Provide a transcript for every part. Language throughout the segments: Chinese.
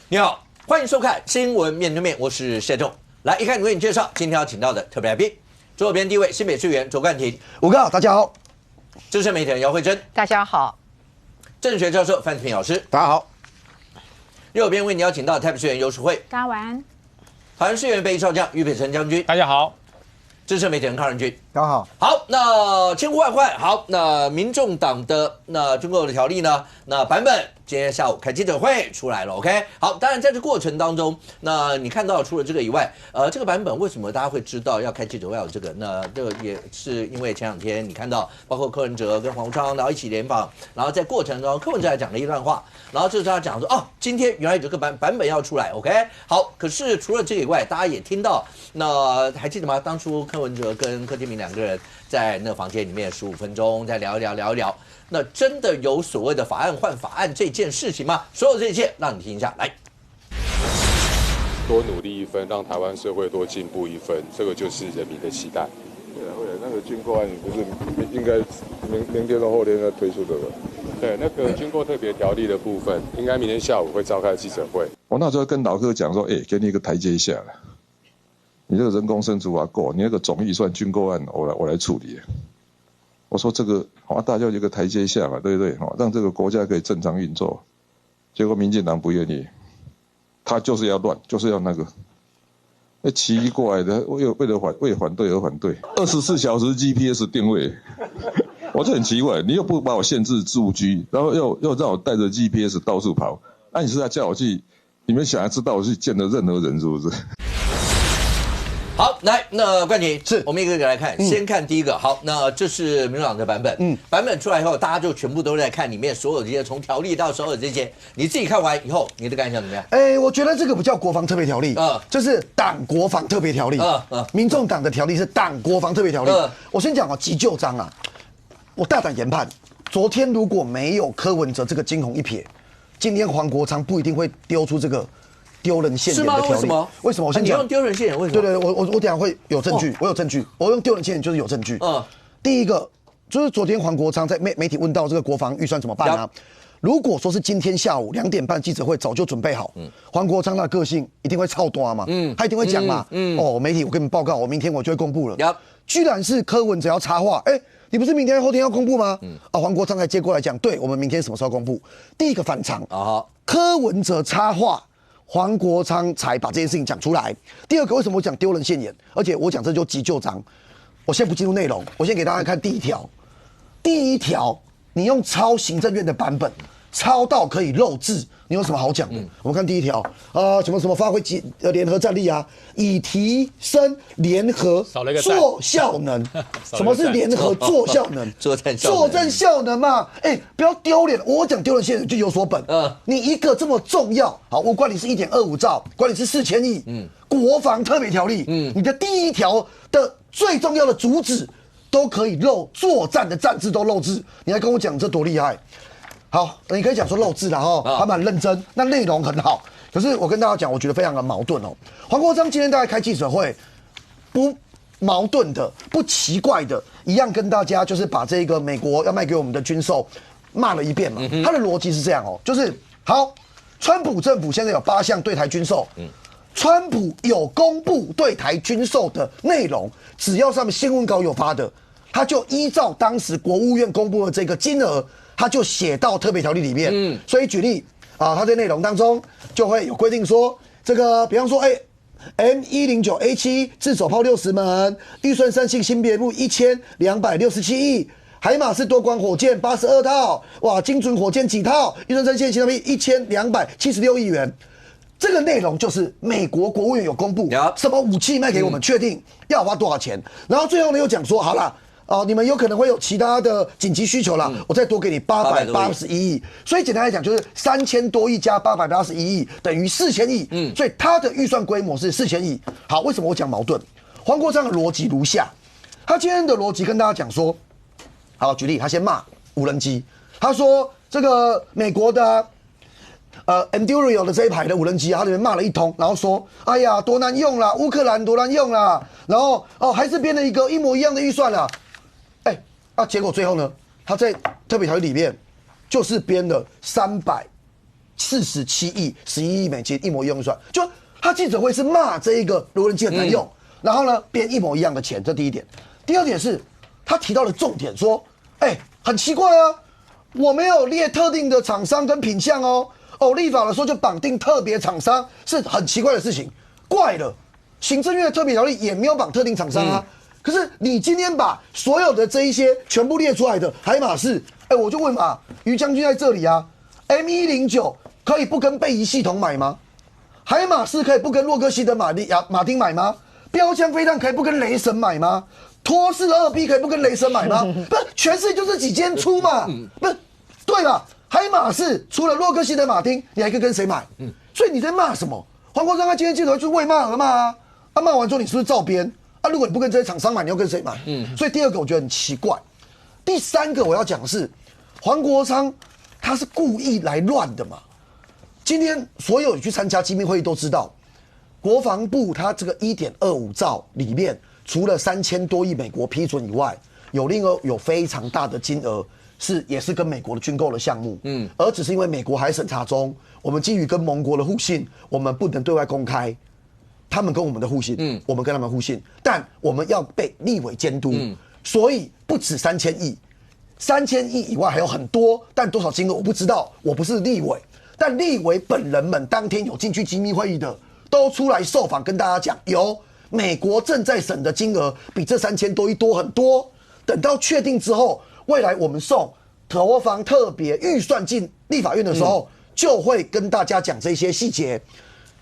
你好，欢迎收看《新闻面对面》，我是谢仲。来，一看为你介绍今天要请到的特别来宾，左边第一位新北市议员卓冠廷，5个好，大家好；资深媒体人姚慧珍，大家好；政治学教授范志平老师，大家好；右边为你邀请到台北市议员游淑慧，大家晚安；桃园市议员北少将于北辰将军，大家好；资深媒体人康仁君，大家好。好，那千呼万唤，好，那民众党的那军购的条例呢？那版本今天下午开记者会出来了 ，OK？ 好，当然在这过程当中，那你看到除了这个以外，这个版本为什么大家会知道要开记者会有这个？那这个也是因为前两天你看到，包括柯文哲跟黄昌，然后一起联访，然后在过程中柯文哲还讲了一段话，然后就是他讲说，哦，今天原来有这个版本要出来 ，OK？ 好，可是除了这个以外，大家也听到，那还记得吗？当初柯文哲跟柯建铭两个人在那个房间里面15分钟，再聊一聊。那真的有所谓的法案换法案这件事情吗？所有这一切让你听一下，来，多努力一分，让台湾社会多进步一分，这个就是人民的期待。会啊，那个军购案不是应该明天或后天要推出的吧？对，那个军购特别条例的部分，应该明天下午会召开记者会。我那时候跟老柯讲说，给你一个台阶下来，你这个人工生除法过，你那个总预算军购案，我来处理。我说这个大家有一个台阶下嘛，对不对？让这个国家可以正常运作。结果民进党不愿意，他就是要乱，就是要那个。奇怪的，为反对而反对，24小时 GPS 定位，我就很奇怪，你又不把我限制住居，然后又让我带着 GPS 到处跑，你是要叫我去？你们想要知道我去见的任何人是不是？好，来，那冠廷是我们一个一个来看，先看第一个。好，那这是民主党的版本，版本出来以后，大家就全部都在看里面所有这些，从条例到所有这些，你自己看完以后，你的感想怎么样？我觉得这个不叫国防特别条例，这是党国防特别条例，民众党的条例是党国防特别条例。我先讲急救章啊，我大胆研判，昨天如果没有柯文哲这个惊鸿一瞥，今天黄国昌不一定会丢出这个丢人现眼的条例。为什么？为什么？我先讲。你用丢人现眼为什么？对，我等一下会有证据，我有证据。我用丢人现眼就是有证据。第一个就是昨天黄国昌在媒体问到这个国防预算怎么办啊？如果说是今天下午2点半记者会早就准备好，黄国昌的个性一定会操多嘛，他一定会讲嘛，媒体我跟你们报告，我明天我就会公布了。居然是柯文哲要插话，你不是明天后天要公布吗？黄国昌还接过来讲，对我们明天什么时候公布？第一个反常啊，柯文哲插话。黄国昌才把这件事情讲出来。第二个，为什么我讲丢人现眼？而且我讲这就急救章。我先不进入内容，我先给大家看第一条。第一条，你用抄行政院的版本，抄到可以漏字，你有什么好讲的？我们看第一条什么发挥联合战力啊，以提升联合作效能。什么是联合作效能？作战效能嘛。不要丢脸，我讲丢人现眼就有所本。你一个这么重要，好，我管你是1.25兆，管你是4000亿，国防特别条例，你的第一条的最重要的主旨都可以漏作战的战字都漏字，你还跟我讲这多厉害？好，你可以讲说漏字啦他们很认真，那内容很好。可是我跟大家讲，我觉得非常的矛盾黄国昌今天大家开记者会，不矛盾的、不奇怪的，一样跟大家就是把这个美国要卖给我们的军售骂了一遍嘛。他的逻辑是这样就是好，川普政府现在有8项对台军售，川普有公布对台军售的内容，只要是他们新闻稿有发的，他就依照当时国务院公布的这个金额。他就写到特别条例里面，所以举例他在内容当中就会有规定说，这个比方说M109A7 自走炮60门，预算3性新别部1267亿，海马斯多管火箭82套，哇，精准火箭几套，预算3性新别部1276亿元。这个内容就是美国国务院有公布什么武器卖给我们，确定要花多少钱，然后最后呢又讲说好了。你们有可能会有其他的紧急需求啦，我再多给你881亿，所以简单来讲就是3000多亿加881亿等于4000亿，所以他的预算规模是4000亿。好，为什么我讲矛盾？黄国昌的逻辑如下，他今天的逻辑跟大家讲说，好，举例，他先骂无人机，他说这个美国的Endurio 的这一排的无人机他里面骂了一通，然后说，哎呀，多难用啦，乌克兰多难用啦，然后还是编了一个一模一样的预算啦。结果最后呢，他在特别条例里面就是编了300 47亿、11亿美金一模一样预算，就他记者会是骂这一个无人机很难用，然后呢编一模一样的钱，这第一点。第二点是，他提到了重点说，很奇怪啊，我没有列特定的厂商跟品项哦，立法的时候就绑定特别厂商，是很奇怪的事情，怪了，行政院的特别条例也没有绑特定厂商啊。可是你今天把所有的这一些全部列出来的海马士，我就问嘛，于将军在这里啊 ，M109可以不跟贝仪系统买吗？海马士可以不跟洛克希德马丁买吗？标枪飞弹可以不跟雷神买吗？托式2B 可以不跟雷神买吗？不是，全世界就这几间出嘛，不是，对吧？海马士除了洛克希德马丁，你还可以跟谁买？所以你在骂什么？黄国昌他今天镜头就是为骂而骂啊！骂完之后你是不是照编？如果你不跟这些厂商买，你要跟谁买？所以第二个我觉得很奇怪。第三个我要讲的是，黄国昌他是故意来乱的嘛。今天所有去参加机密会议都知道，国防部他这个1.25兆里面，除了3000多亿美国批准以外，有非常大的金额也是跟美国的军购的项目，而只是因为美国还审查中，我们基于跟盟国的互信，我们不能对外公开。他们跟我们的互信，我们跟他们互信，但我们要被立委监督，所以不止3000亿，3000亿以外还有很多，但多少金额我不知道，我不是立委，但立委本人们当天有进去机密会议的，都出来受访跟大家讲，有美国正在审的金额比这3000多亿多很多，等到确定之后，未来我们送国防特别预算进立法院的时候，就会跟大家讲这些细节。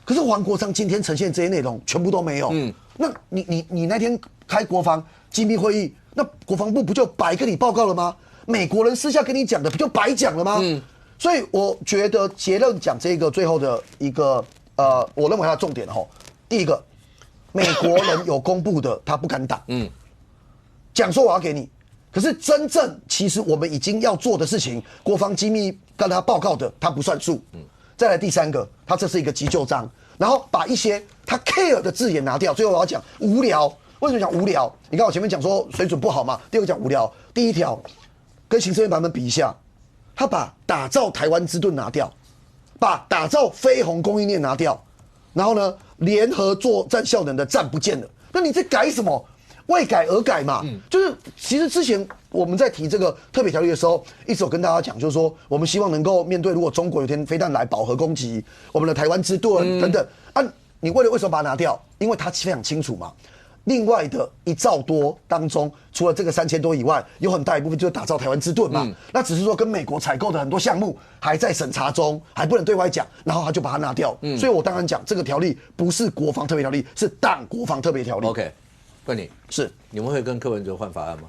可是黄国昌今天呈现这些内容全部都没有。那你那天开国防机密会议，那国防部不就白跟你报告了吗？美国人私下跟你讲的不就白讲了吗？所以我觉得结论讲这个最后的一个我认为它的重点第一个，美国人有公布的他不敢挡，讲说我要给你，可是真正其实我们已经要做的事情，国防机密跟他报告的他不算数。再来第三个，他这是一个急救章，然后把一些他 care 的字眼拿掉。最后我要讲无聊，为什么讲无聊？你看我前面讲说水准不好嘛，第二个讲无聊。第一条跟行政院版本比一下，他把打造台湾之盾拿掉，把打造飞鸿供应链拿掉，然后呢联合作战效能的战不见了。那你在改什么？为改而改嘛，就是其实之前我们在提这个特别条例的时候，一直有跟大家讲，就是说我们希望能够面对如果中国有天飞弹来饱和攻击我们的台湾之盾等等你为什么把它拿掉？因为它非常清楚嘛。另外的1兆多当中，除了这个3000多以外，有很大一部分就是打造台湾之盾嘛。那只是说跟美国采购的很多项目还在审查中，还不能对外讲，然后他就把它拿掉。所以我当然讲这个条例不是国防特别条例，是党国防特别条例。OK。问你是你们会跟柯文哲换法案吗？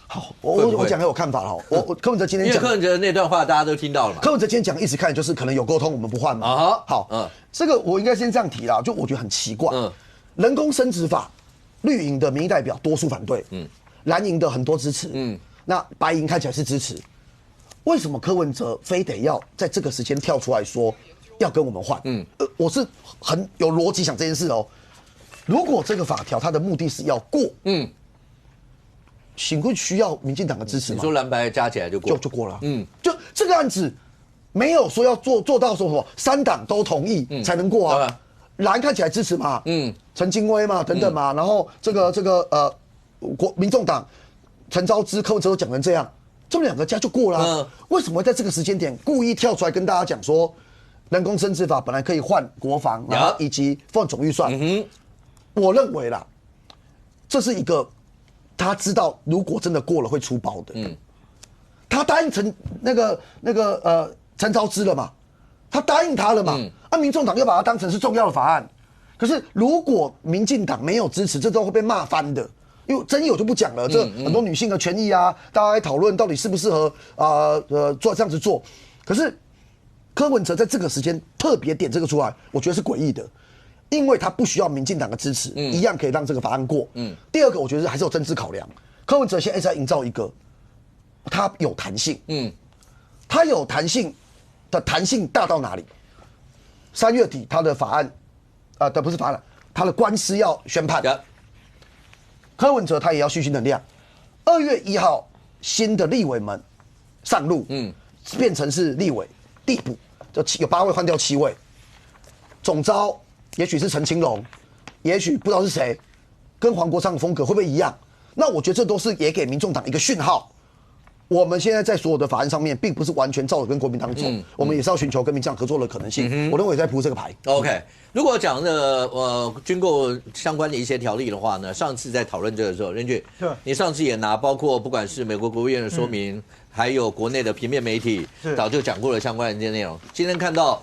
好，我讲给我看法哈。柯文哲今天讲，因为柯文哲那段话大家都听到了嘛。柯文哲今天讲一直看就是可能有沟通，我们不换嘛。好，这个我应该先这样提啦，就我觉得很奇怪。人工生殖法，绿营的民意代表多数反对，蓝营的很多支持，那白营看起来是支持。为什么柯文哲非得要在这个时间跳出来说要跟我们换？我是很有逻辑想这件事哦。如果这个法条它的目的是要过，行会需要民进党的支持吗？你说蓝白加起来就过，就过了。就这个案子没有说要做到说什么3党都同意才能过啊。蓝看起来支持嘛，陈金威嘛等等嘛，然后这个民众党陈昭之、柯文哲都讲成这样，这么2个加就过了。为什么会在这个时间点故意跳出来跟大家讲说，人工生殖法本来可以换国防，然后以及放总预算？我认为啦，这是一个他知道如果真的过了会出包的。他答应陈昭之了嘛，他答应他了嘛。民众党又把它当成是重要的法案。可是如果民进党没有支持，这都会被骂翻的。因为争议我就不讲了，这很多女性的权益啊，大家来讨论到底适不适合做这样子做。可是柯文哲在这个时间特别点这个出来，我觉得是诡异的。因为他不需要民进党的支持，一样可以让这个法案过。第二个，我觉得还是有政治考量。柯文哲现在一直在营造一个，他有弹性。他有弹性的弹性大到哪里？3月底他的法案，不是法案，他的官司要宣判。柯文哲他也要蓄积能量。2月1号新的立委们上路，变成是立委。递补，就有8位换掉7位，总召也许是陈清龙，也许不知道是谁，跟黄国昌的风格会不会一样？那我觉得这都是也给民众党一个讯号。我们现在在所有的法案上面，并不是完全照着跟国民党走，我们也是要寻求跟民进党合作的可能性。我认为也在铺这个牌。OK， 如果讲军购相关的一些条例的话呢，上次在讨论这个时候，任俊，你上次也拿包括不管是美国国务院的说明，还有国内的平面媒体，早就讲过了相关的这些内容。今天看到。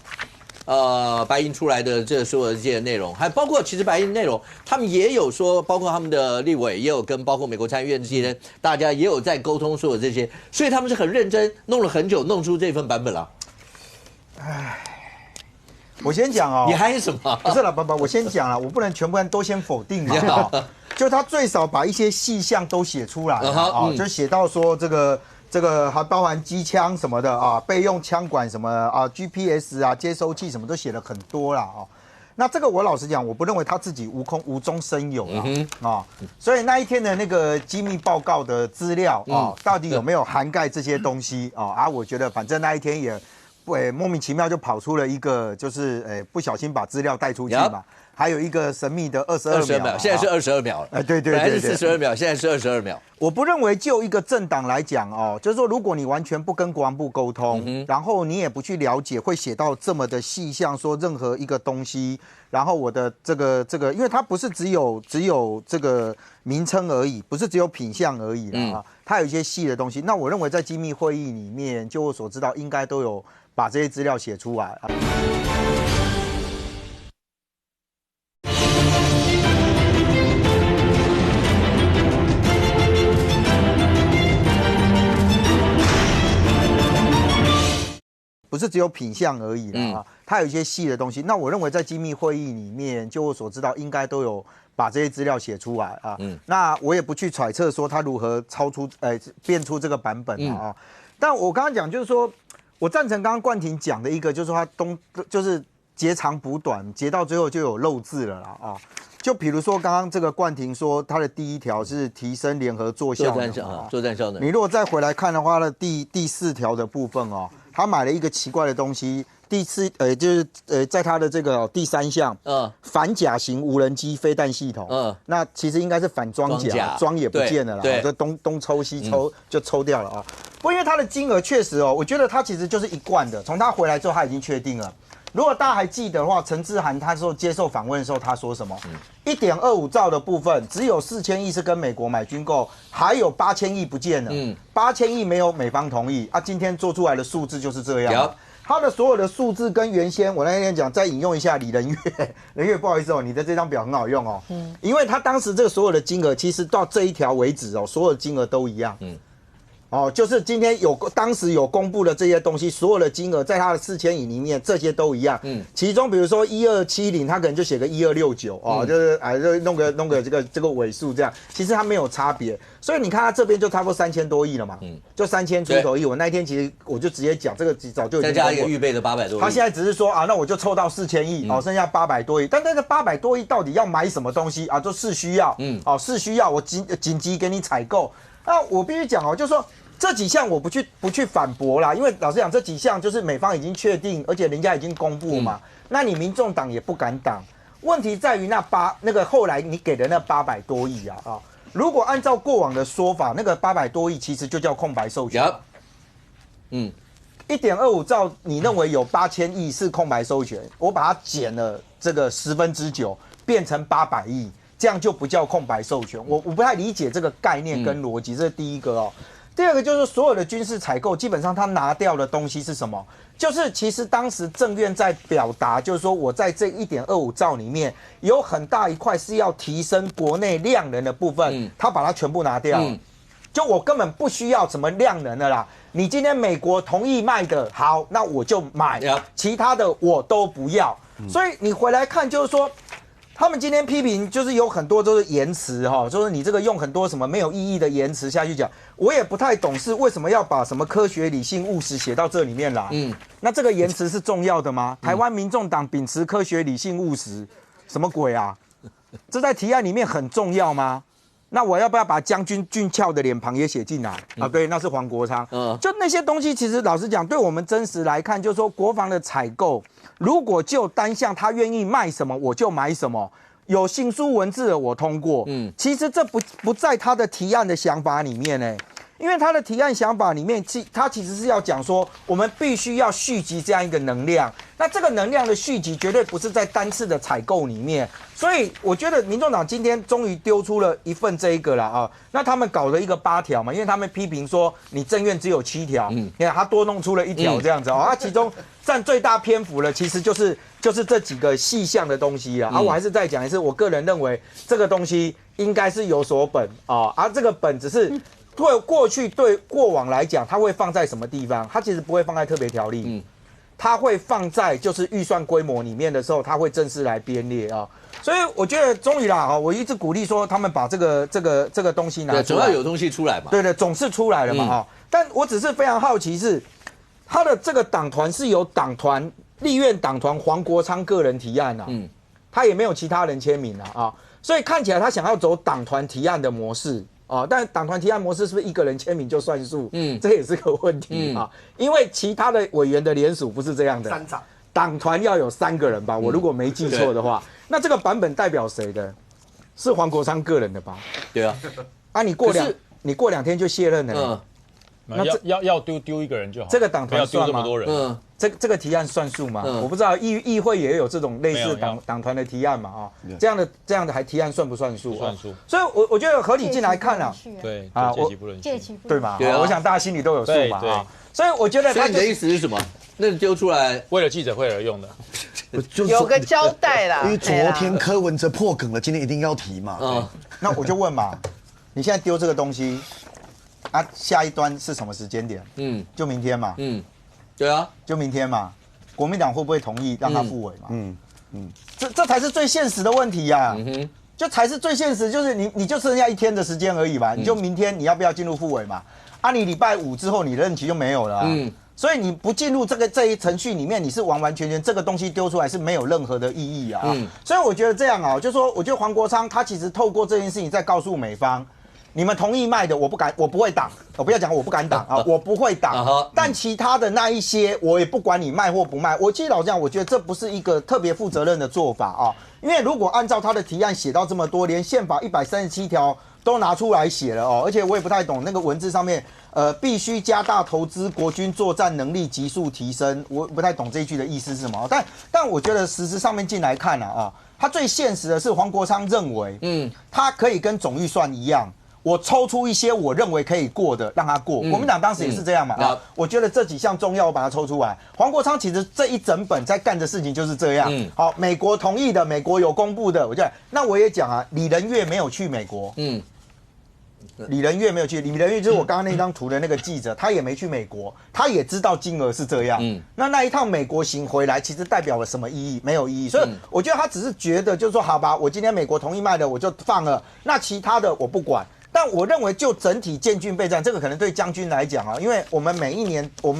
白银出来的这所有的这些内容，还包括其实白银内容，他们也有说，包括他们的立委也有跟包括美国参议院这些，大家也有在沟通所有这些，所以他们是很认真，弄了很久，弄出这份版本了。唉，我先讲哦，你还什么？不是了，我先讲了，我不能全部都先否定嘛。就他最少把一些细项都写出来啊，就写到说这个还包含机枪什么的啊，备用枪管什么啊 ，GPS 啊，接收器什么都写了很多啦啊。那这个我老实讲，我不认为他自己无中生有啊，所以那一天的那个机密报告的资料啊，到底有没有涵盖这些东西啊？我觉得反正那一天也莫名其妙就跑出了一个，就是不小心把资料带出去嘛。还有一个神秘的22秒，现在是22秒了。对，本来是42秒，现在是22秒。我不认为就一个政党来讲就是说，如果你完全不跟国防部沟通，然后你也不去了解，会写到这么的细项，说任何一个东西，然后我的这个，因为它不是只有这个名称而已，不是只有品项而已啦它有一些细的东西。那我认为在机密会议里面，就我所知道，应该都有把这些资料写出来啊。不是只有品项而已啦它有一些细的东西。那我认为在机密会议里面，就我所知道，应该都有把这些资料写出来啊。那我也不去揣测说他如何变出这个版本但我刚刚讲就是说，我赞成刚刚冠廷讲的一个，就是说他就是截长补短，截到最后就有漏字了啦就比如说刚刚这个冠廷说他的第1条是提升联合作战效能，你如果再回来看的话，第4条的部分他买了一个奇怪的东西，就是在他的这个第3项，反甲型无人机飞弹系统，那其实应该是反装甲，装也不见了啦，这东抽西抽就抽掉了不过因为他的金额确实我觉得他其实就是一贯的，从他回来之后他已经确定了。如果大家还记得的话，陈志涵他说接受访问的时候，他说什么？1.25兆的部分只有4000亿是跟美国买军购，还有8000亿不见了。8000亿没有美方同意今天做出来的数字就是这样。他的所有的数字跟原先我那天讲，再引用一下李仁月，不好意思你的这张表很好用因为他当时这个所有的金额，其实到这一条为止所有的金额都一样。就是今天当时有公布的这些东西，所有的金额在他的4000亿里面，这些都一样。其中比如说1270，他可能就写个1269就是就弄个这个尾数这样，其实他没有差别。所以你看他这边就差不多3000多亿了嘛，就3000出头亿。我那一天其实我就直接讲，这个早就已经再加一个预备的800多亿。他现在只是说那我就凑到4000亿剩下800多亿。但这个800多亿到底要买什么东西就是需要是需要我紧急给你采购。那我必须讲就是说这几项我不去反驳啦，因为老实讲这几项就是美方已经确定，而且人家已经公布嘛，那你民众党也不敢挡。问题在于那个后来你给的那800多亿如果按照过往的说法，那个800多亿其实就叫空白授权。1.25兆，你认为有8000亿是空白授权，我把它减了这个9%，变成800亿。这样就不叫空白授权，我不太理解这个概念跟逻辑，这是第一个第二个就是所有的军事采购，基本上他拿掉的东西是什么？就是其实当时政院在表达，就是说我在这1.25兆里面有很大一块是要提升国内量能的部分，他把它全部拿掉。就我根本不需要什么量能的啦，你今天美国同意卖的好，那我就买，其他的我都不要。所以你回来看，就是说。他们今天批评就是有很多都是言辞就是你这个用很多什么没有意义的言辞下去讲，我也不太懂是为什么要把什么科学、理性、务实写到这里面来。那这个言辞是重要的吗？台湾民众党秉持科学、理性、务实，什么鬼啊？这在提案里面很重要吗？那我要不要把将军俊俏的脸庞也写进来啊？对，那是黄国昌。就那些东西，其实老实讲，对我们真实来看，就是说国防的采购，如果就单项他愿意卖什么，我就买什么。有信书文字的我通过，其实这不在他的提案的想法里面呢，因为他的提案想法里面，他其实是要讲说，我们必须要蓄积这样一个能量，那这个能量的蓄积绝对不是在单次的采购里面，所以我觉得民众党今天终于丢出了一份这一个了啊，那他们搞了一个8条嘛，因为他们批评说你政院只有7条，你看他多弄出了1条这样子哦，他其中占最大篇幅的其实就是这几个细项的东西啊，我还是再讲一次，我个人认为这个东西应该是有所本啊，而这个本只是对过去对过往来讲，它会放在什么地方？它其实不会放在特别条例，它会放在就是预算规模里面的时候，它会正式来编列啊。所以我觉得终于啦，我一直鼓励说他们把这个东西拿出来，总要有东西出来嘛。对，总是出来了嘛啊。但我只是非常好奇是，他的这个党团是由立院党团黄国昌个人提案啊，他也没有其他人签名啊，所以看起来他想要走党团提案的模式啊，但党团提案模式是不是一个人签名就算数？这也是个问题啊，因为其他的委员的联署不是这样的，党团要有3个人吧，我如果没记错的话，那这个版本代表谁的？是黄国昌个人的吧？对啊，你过2天就卸任了。那要丢一个人就好，这个党团不要丢这么多人。这个提案算数吗？我不知道议会也有这种类似党团的提案嘛啊，这样的还提案算不算数？算数。所以我觉得合理进来看了，对啊，借期不能对嘛？我想大家心里都有数嘛啊。所以我觉得，所以你的意思是什么？那丢出来为了记者会而用的，有个交代啦。因为昨天柯文哲破梗了，今天一定要提嘛。那我就问嘛，你现在丢这个东西。下一端是什么时间点？就明天嘛。对啊，就明天嘛。国民党会不会同意让他复委嘛？这才是最现实的问题呀。就才是最现实，就是你就剩下1天的时间而已吧。你就明天你要不要进入复委嘛？你礼拜5之后你的任期就没有了。所以你不进入这一程序里面，你是完完全全这个东西丢出来是没有任何的意义啊。所以我觉得这样啊，就说我觉得黄国昌他其实透过这件事情在告诉美方。你们同意卖的，我不会挡。我不要讲我不敢挡啊，我不会挡。但其他的那一些，我也不管你卖或不卖。其实老实讲，我觉得这不是一个特别负责任的做法啊。因为如果按照他的提案写到这么多，连宪法137条都拿出来写了哦，而且我也不太懂那个文字上面，必须加大投资国军作战能力急速提升，我不太懂这一句的意思是什么。但我觉得实质上面进来看啊，他最现实的是黄国昌认为，他可以跟总预算一样。我抽出一些我认为可以过的，让他过。国民党当时也是这样嘛。我觉得这几项重要，我把它抽出来。黄国昌其实这一整本在干的事情就是这样。好，美国同意的，美国有公布的，我觉得那我也讲啊，李仁月没有去美国。李仁月没有去，李仁月就是我刚刚那张图的那个记者，他也没去美国，他也知道金额是这样。那一趟美国行回来，其实代表了什么意义？没有意义。所以我觉得他只是觉得，就是说，好吧，我今天美国同意卖的，我就放了，那其他的我不管。但我认为，就整体建军备战，这个可能对将军来讲啊，因为我们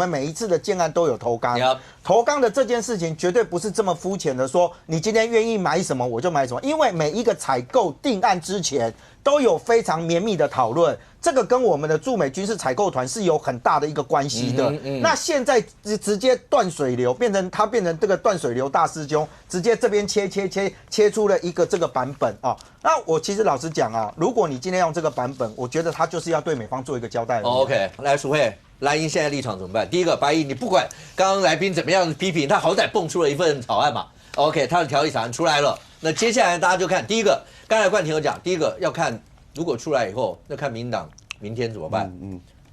每一次的建案都有投纲，投纲的这件事情绝对不是这么肤浅的说，你今天愿意买什么我就买什么，因为每一个采购定案之前都有非常绵密的讨论，这个跟我们的驻美军事采购团是有很大的一个关系的。那现在直接断水流，变成这个断水流大师兄，直接这边切出了一个这个版本啊。那我其实老实讲啊，如果你今天用这个版本，我觉得他就是要对美方做一个交代。OK， 来淑慧，蓝营现在立场怎么办？第一个，白营你不管刚刚来宾怎么样批评，他好歹蹦出了一份草案嘛。OK， 他的条例草案出来了，那接下来大家就看第一个，刚才冠廷有讲，第一个要看如果出来以后，那看民进党明天怎么办？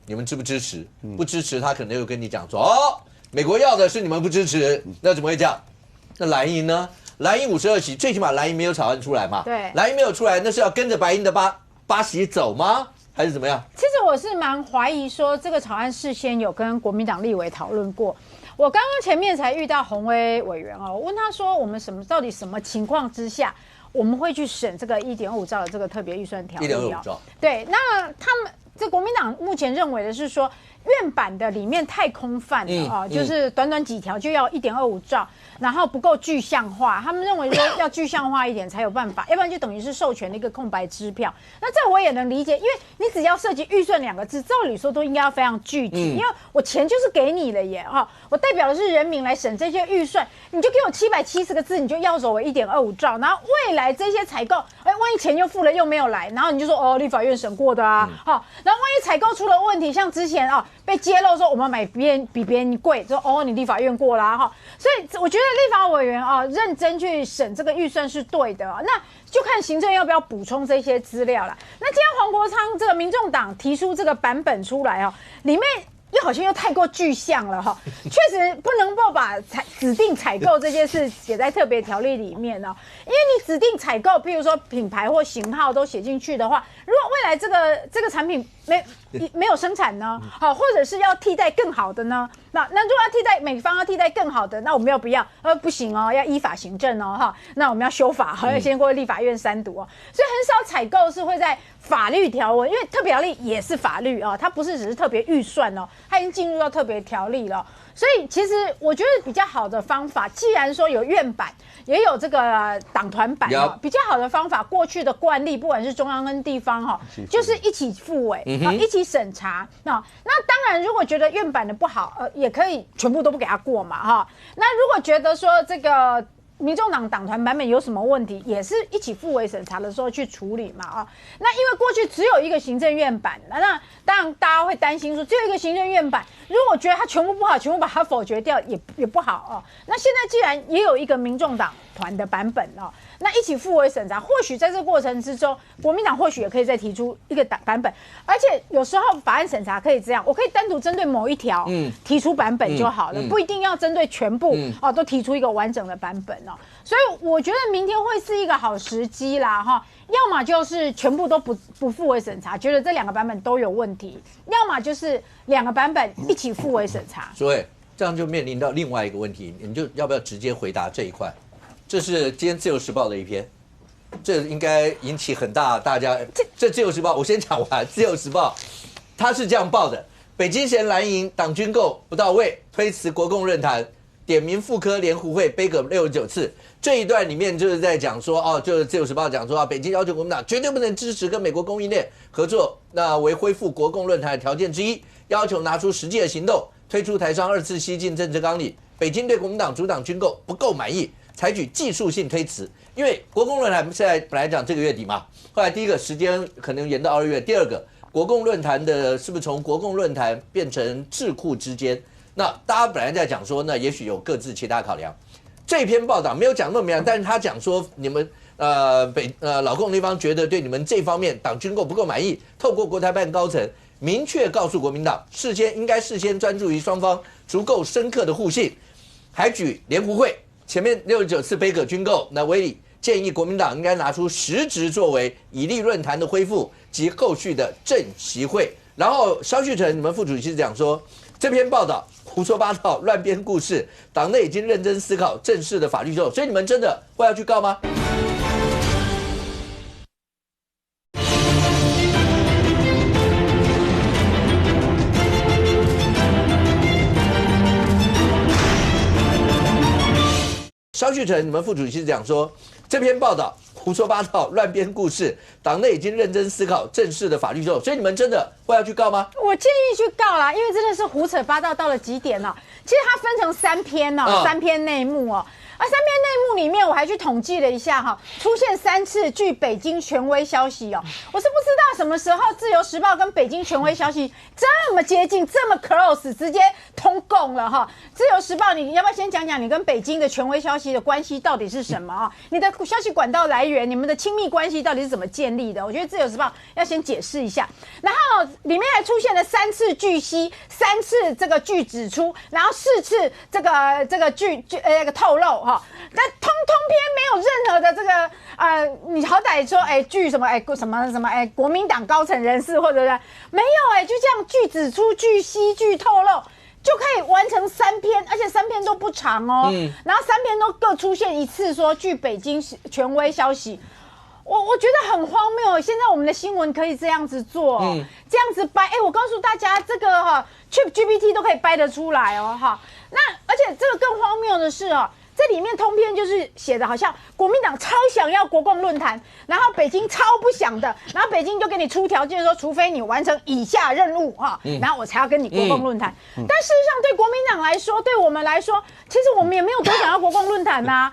你们支不支持？不支持，他可能又跟你讲说，美国要的是你们不支持，那怎么会这样？那蓝营呢？蓝营52席，最起码蓝营没有草案出来嘛？对，蓝营没有出来，那是要跟着白营的八席走吗？还是怎么样？其实我是蛮怀疑说，这个草案事先有跟国民党立委讨论过。我刚刚前面才遇到洪威委员我问他说，我们到底什么情况之下？我们会去审这个1.25兆的这个特别预算条例1.25兆。对，那他们这国民党目前认为的是说，院版的里面太空泛了啊，就是短短几条就要1.25兆，然后不够具象化。他们认为说要具象化一点才有办法，要不然就等于是授权的一个空白支票。那这我也能理解，因为你只要涉及预算2个字，照理说都应该要非常具体，因为我钱就是给你了耶哈，我代表的是人民来审这些预算，你就给我770个字，你就要走为1.25兆，然后未来这些采购，万一钱又付了又没有来，然后你就说哦，立法院审过的啊，好，然后万一采购出了问题，像之前被揭露说我们买比别人贵，说哦你立法院过啦哈，所以我觉得立法委员认真去审这个预算是对的，那就看行政要不要补充这些资料了。那今天黄国昌这个民众党提出这个版本出来里面又好像又太过具象了哈，确实不能够把指定采购这件事写在特别条例里面因为你指定采购，譬如说品牌或型号都写进去的话，如果未来这个产品没有生产呢，好，或者是要替代更好的呢，那如果要替代美方要替代更好的，那我们要不要？不行要依法行政哈，那我们要修法，要先过立法院3读所以很少采购是会在法律条文，因为特别条例也是法律它不是只是特别预算它已经进入到特别条例了。所以其实我觉得比较好的方法，既然说有院版，也有这个党团版比较好的方法，过去的惯例，不管是中央跟地方就是一起复委一起审查。那当然，如果觉得院版的不好，也可以全部都不给他过嘛那如果觉得说这个民众党党团版本有什么问题，也是一起复委审查的时候去处理嘛那因为过去只有一个行政院版，那当然大家会担心说只有一个行政院版，如果觉得它全部不好，全部把它否决掉也不好那现在既然也有一个民众党团的版本那一起复委审查，或许在这个过程之中，国民党或许也可以再提出一个版本，而且有时候法案审查可以这样，我可以单独针对某一条提出版本就好了，不一定要针对全部都提出一个完整的版本所以我觉得明天会是一个好时机啦要么就是全部都不复委审查，觉得这2个版本都有问题，要么就是2个版本一起复委审查。所以这样就面临到另外一个问题，你就要不要直接回答这一块？这是今天《自由时报》的一篇，这应该引起很大大家。这《自由时报》我先讲完，《自由时报》它是这样报的：北京嫌蓝营党军购不到位，推辞国共论坛，点名复科联胡会杯葛69次。这一段里面就是在讲说就是《自由时报》讲说北京要求国民党绝对不能支持跟美国供应链合作，那为恢复国共论坛的条件之一，要求拿出实际的行动，推出台商2次西进政治纲领。北京对国民党主导军购不够满意，采取技术性推辞，因为国共论坛现在本来讲这个月底嘛，后来第一个时间可能延到2月，第二个国共论坛的是不是从国共论坛变成智库之间？那大家本来在讲说，那也许有各自其他考量。这篇报道没有讲那么明白，但是他讲说你们老共那方觉得对你们这方面党军购不够满意，透过国台办高层明确告诉国民党，应该事先专注于双方足够深刻的互信，还举联胡会前面69次杯葛军购，那威理建议国民党应该拿出实质作为，以利论坛的恢复及后续的政习会。然后萧旭成你们副主席讲说，这篇报道胡说八道、乱编故事，党内已经认真思考正式的法律之后，所以你们真的会要去告吗？萧旭成你们副主席讲说，这篇报道胡说八道、乱编故事，党内已经认真思考正式的法律之后，所以你们真的会要去告吗？我建议去告啦，因为真的是胡扯八道到了极点其实它分成3篇3篇内幕3篇内幕里面，我还去统计了一下出现3次据北京权威消息我是不知道什么时候《自由时报》跟北京权威消息这么接近，这么 close， 直接通共了《自由时报》，你要不要先讲讲你跟北京的权威消息的关系到底是什么你的消息管道来源，你们的亲密关系到底是怎么建立的？我觉得《自由时报》要先解释一下。然后里面还出现了3次据悉，3次这个据指出，然后4次这个据透露但通篇没有任何的这个你好歹说据什么什么国民党高层人士或者是没有就这样据指出、据悉、据透露就可以完成3篇，而且3篇都不长然后3篇都各出现一次说据北京权威消息。我觉得很荒谬。现在我们的新闻可以这样子做，这样子掰。我告诉大家，这个ChatGPT 都可以掰得出来哦，哈。那而且这个更荒谬的是这里面通篇就是写的好像国民党超想要国共论坛，然后北京超不想的，然后北京就给你出条件说，除非你完成以下任务然后我才要跟你国共论坛。但事实上，对国民党来说，对我们来说，其实我们也没有多想要国共论坛呐。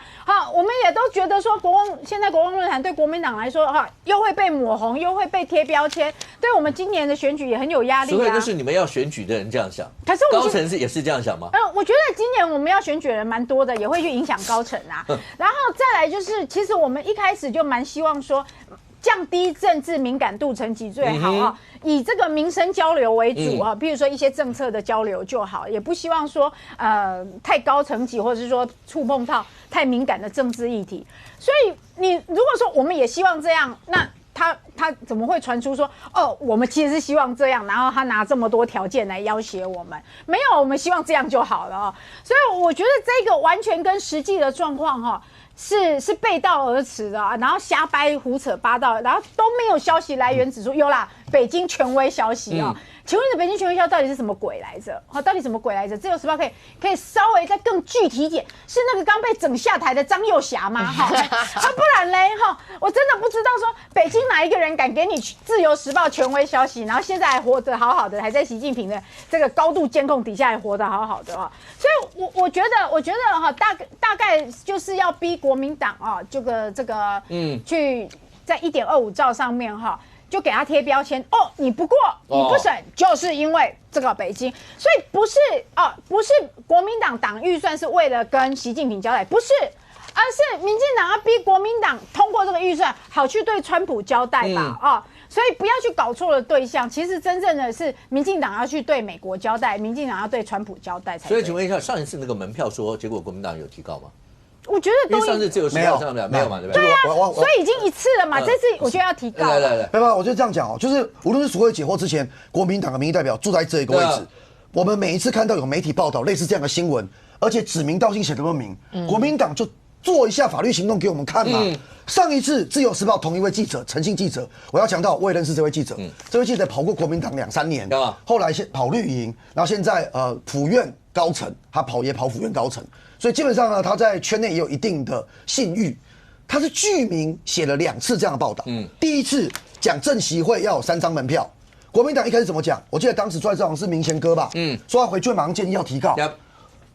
我们也都觉得说现在国共论坛对国民党来说又会被抹红，又会被贴标签，对我们今年的选举也很有压力啊。所以就是你们要选举的人这样想，可是高层也是这样想吗？我觉得今年我们要选举的人蛮多的，也会去影响高层啊。然后再来就是，其实我们一开始就蛮希望说，降低政治敏感度层级最好以这个民生交流为主比如说一些政策的交流就好，也不希望说太高层级或者是说触碰到太敏感的政治议题。所以你如果说我们也希望这样，那他怎么会传出说我们其实是希望这样，然后他拿这么多条件来要挟我们？没有，我们希望这样就好了所以我觉得这个完全跟实际的状况是背道而驰的然后瞎掰胡扯八道，然后都没有消息来源指出。有啦，北京权威消息请问北京权威消息到底是什么鬼来着？到底什么鬼来着？自由时报可以稍微再更具体一点，是那个刚被整下台的张幼霞吗？不然嘞我真的不知道说北京哪一个人敢给你自由时报权威消息，然后现在还活得好好的，还在习近平的这个高度监控底下还活得好好的所以我觉得大概就是要逼国民党这个去在1.25兆上面就给他贴标签你不过你不审，就是因为这个北京，所以不是国民党党预算是为了跟习近平交代，不是，而是民进党要逼国民党通过这个预算，好去对川普交代吧所以不要去搞错了对象。其实真正的是民进党要去对美国交代，民进党要对川普交代才对。所以请问一下，上一次那个门票说，结果国民党有提高吗？我觉得都上次自由时报上没有嘛，对不对？对啊，所以已经一次了嘛，这次我觉得要提高。来，没办法，我就这样讲就是无论是所谓解惑之前，国民党的民意代表住在这一个位置，我们每一次看到有媒体报道类似这样的新闻，而且指名道姓写得那么明，国民党就做一下法律行动给我们看嘛。上一次自由时报同一位记者，陈姓记者，我要强调，我也认识这位记者，这位记者跑过国民党2-3年，后来先跑绿营，然后现在府院高层，他也跑府院高层。所以基本上呢，他在圈内也有一定的信誉。他是具名写了2次这样的报道。第一次讲政协会要有3张门票，国民党一开始怎么讲？我记得当时出来这好像是明贤哥吧，说他回去马上建议要提告。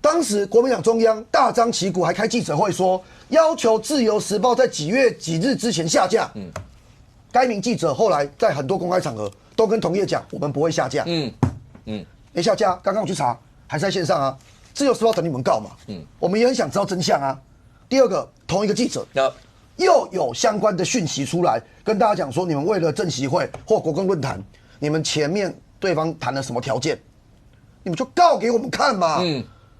当时国民党中央大张旗鼓，还开记者会说要求自由时报在几月几日之前下架。该名记者后来在很多公开场合都跟同业讲，我们不会下架。没下架，刚刚我去查，还是在线上啊。自由时报等你们告嘛，我们也很想知道真相啊。第二个，同一个记者又有相关的讯息出来，跟大家讲说，你们为了政协会或国共论坛，你们前面对方谈了什么条件，你们就告给我们看嘛。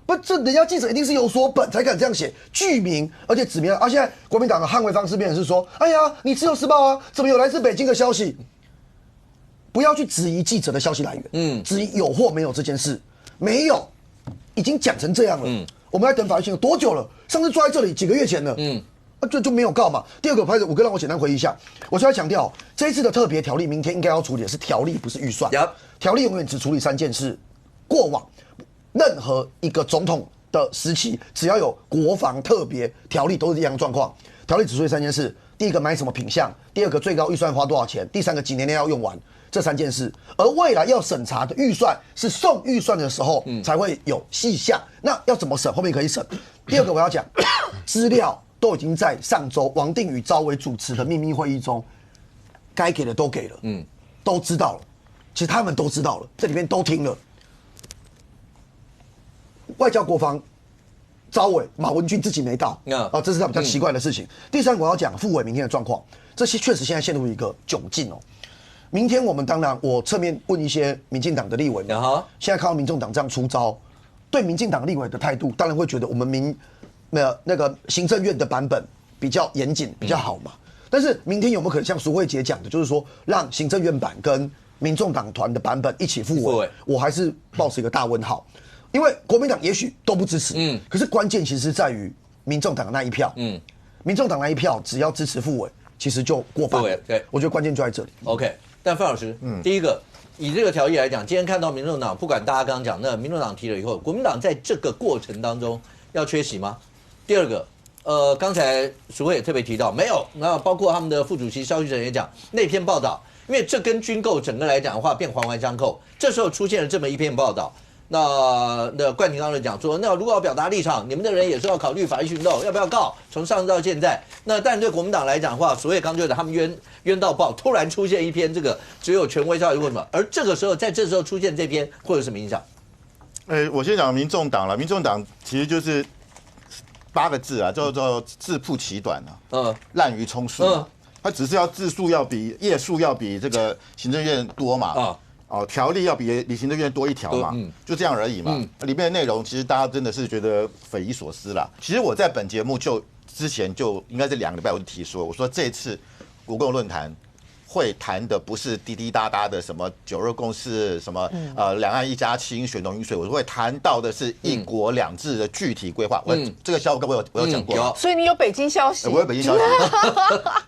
不，这人家记者一定是有所本才敢这样写，具名而且指明。现在国民党的捍卫方式变成是说，哎呀，你自由时报啊，怎么有来自北京的消息？不要去质疑记者的消息来源，质疑有或没有这件事，没有。已经讲成这样了，我们在等法律行动多久了？上次坐在这里几个月前了，就没有告嘛。第二个，我哥让我简单回忆一下，我需要强调，这一次的特别条例，明天应该要处理的是条例，不是预算。条例永远只处理3件事。过往任何一个总统的时期，只要有国防特别条例，都是一样的状况。条例只处理3件事：第一个买什么品项，第二个最高预算花多少钱，第三个几年内要用完。这3件事，而未来要审查的预算是送预算的时候才会有细项。那要怎么审？后面可以审。第二个我要讲，资料都已经在上周王定宇召为主持的秘密会议中，该给的都给了，都知道了。其实他们都知道了，这里面都听了。外交国防召委马文君自己没到，这是他比较奇怪的事情。第三个我要讲副委明天的状况，这些确实现在陷入一个窘境明天我们当然，我侧面问一些民进党的立委们，现在看到民众党这样出招，对民进党立委的态度，当然会觉得我们那个行政院的版本比较严谨，比较好嘛。但是明天有没有可能像苏慧杰讲的，就是说让行政院版跟民众党团的版本一起复委？我还是抱持一个大问号，因为国民党也许都不支持，可是关键其实在于民众党的那一票，民众党那一票只要支持复委，其实就过半。对，我觉得关键就在这里。OK， 但范老师，第一个。以这个条例来讲，今天看到民众党，不管大家刚刚讲，那民众党提了以后，国民党在这个过程当中要缺席吗？第二个，刚才淑慧也特别提到，没有，那包括他们的副主席萧旭晨也讲那篇报道，因为这跟军购整个来讲的话变环环相扣，这时候出现了这么一篇报道。那冠廷刚才讲说，那如果要表达立场，你们的人也是要考虑法律行动，要不要告？从上次到现在，那但对国民党来讲的话，所谓刚就的他们冤到爆，突然出现一篇这个只有权威消息或什么，而这个时候在这时候出现这篇会有什么影响？我先讲民众党了，民众党其实就是8个字啊，叫做自曝其短啊，滥竽充数，它只是要字数要比页数要比这个行政院多嘛。条例要比行政院多1条嘛，就这样而已嘛。里面的内容其实大家真的是觉得匪夷所思啦。其实我在本节目之前就应该是2个礼拜我就提说，我说这次国共论坛会谈的不是滴滴答答的什么9·2共识，什么两岸一家亲，血浓于水，我会谈到的是1国2制的具体规划。这个消息我有讲过，所以你有北京消息，我有北京消息，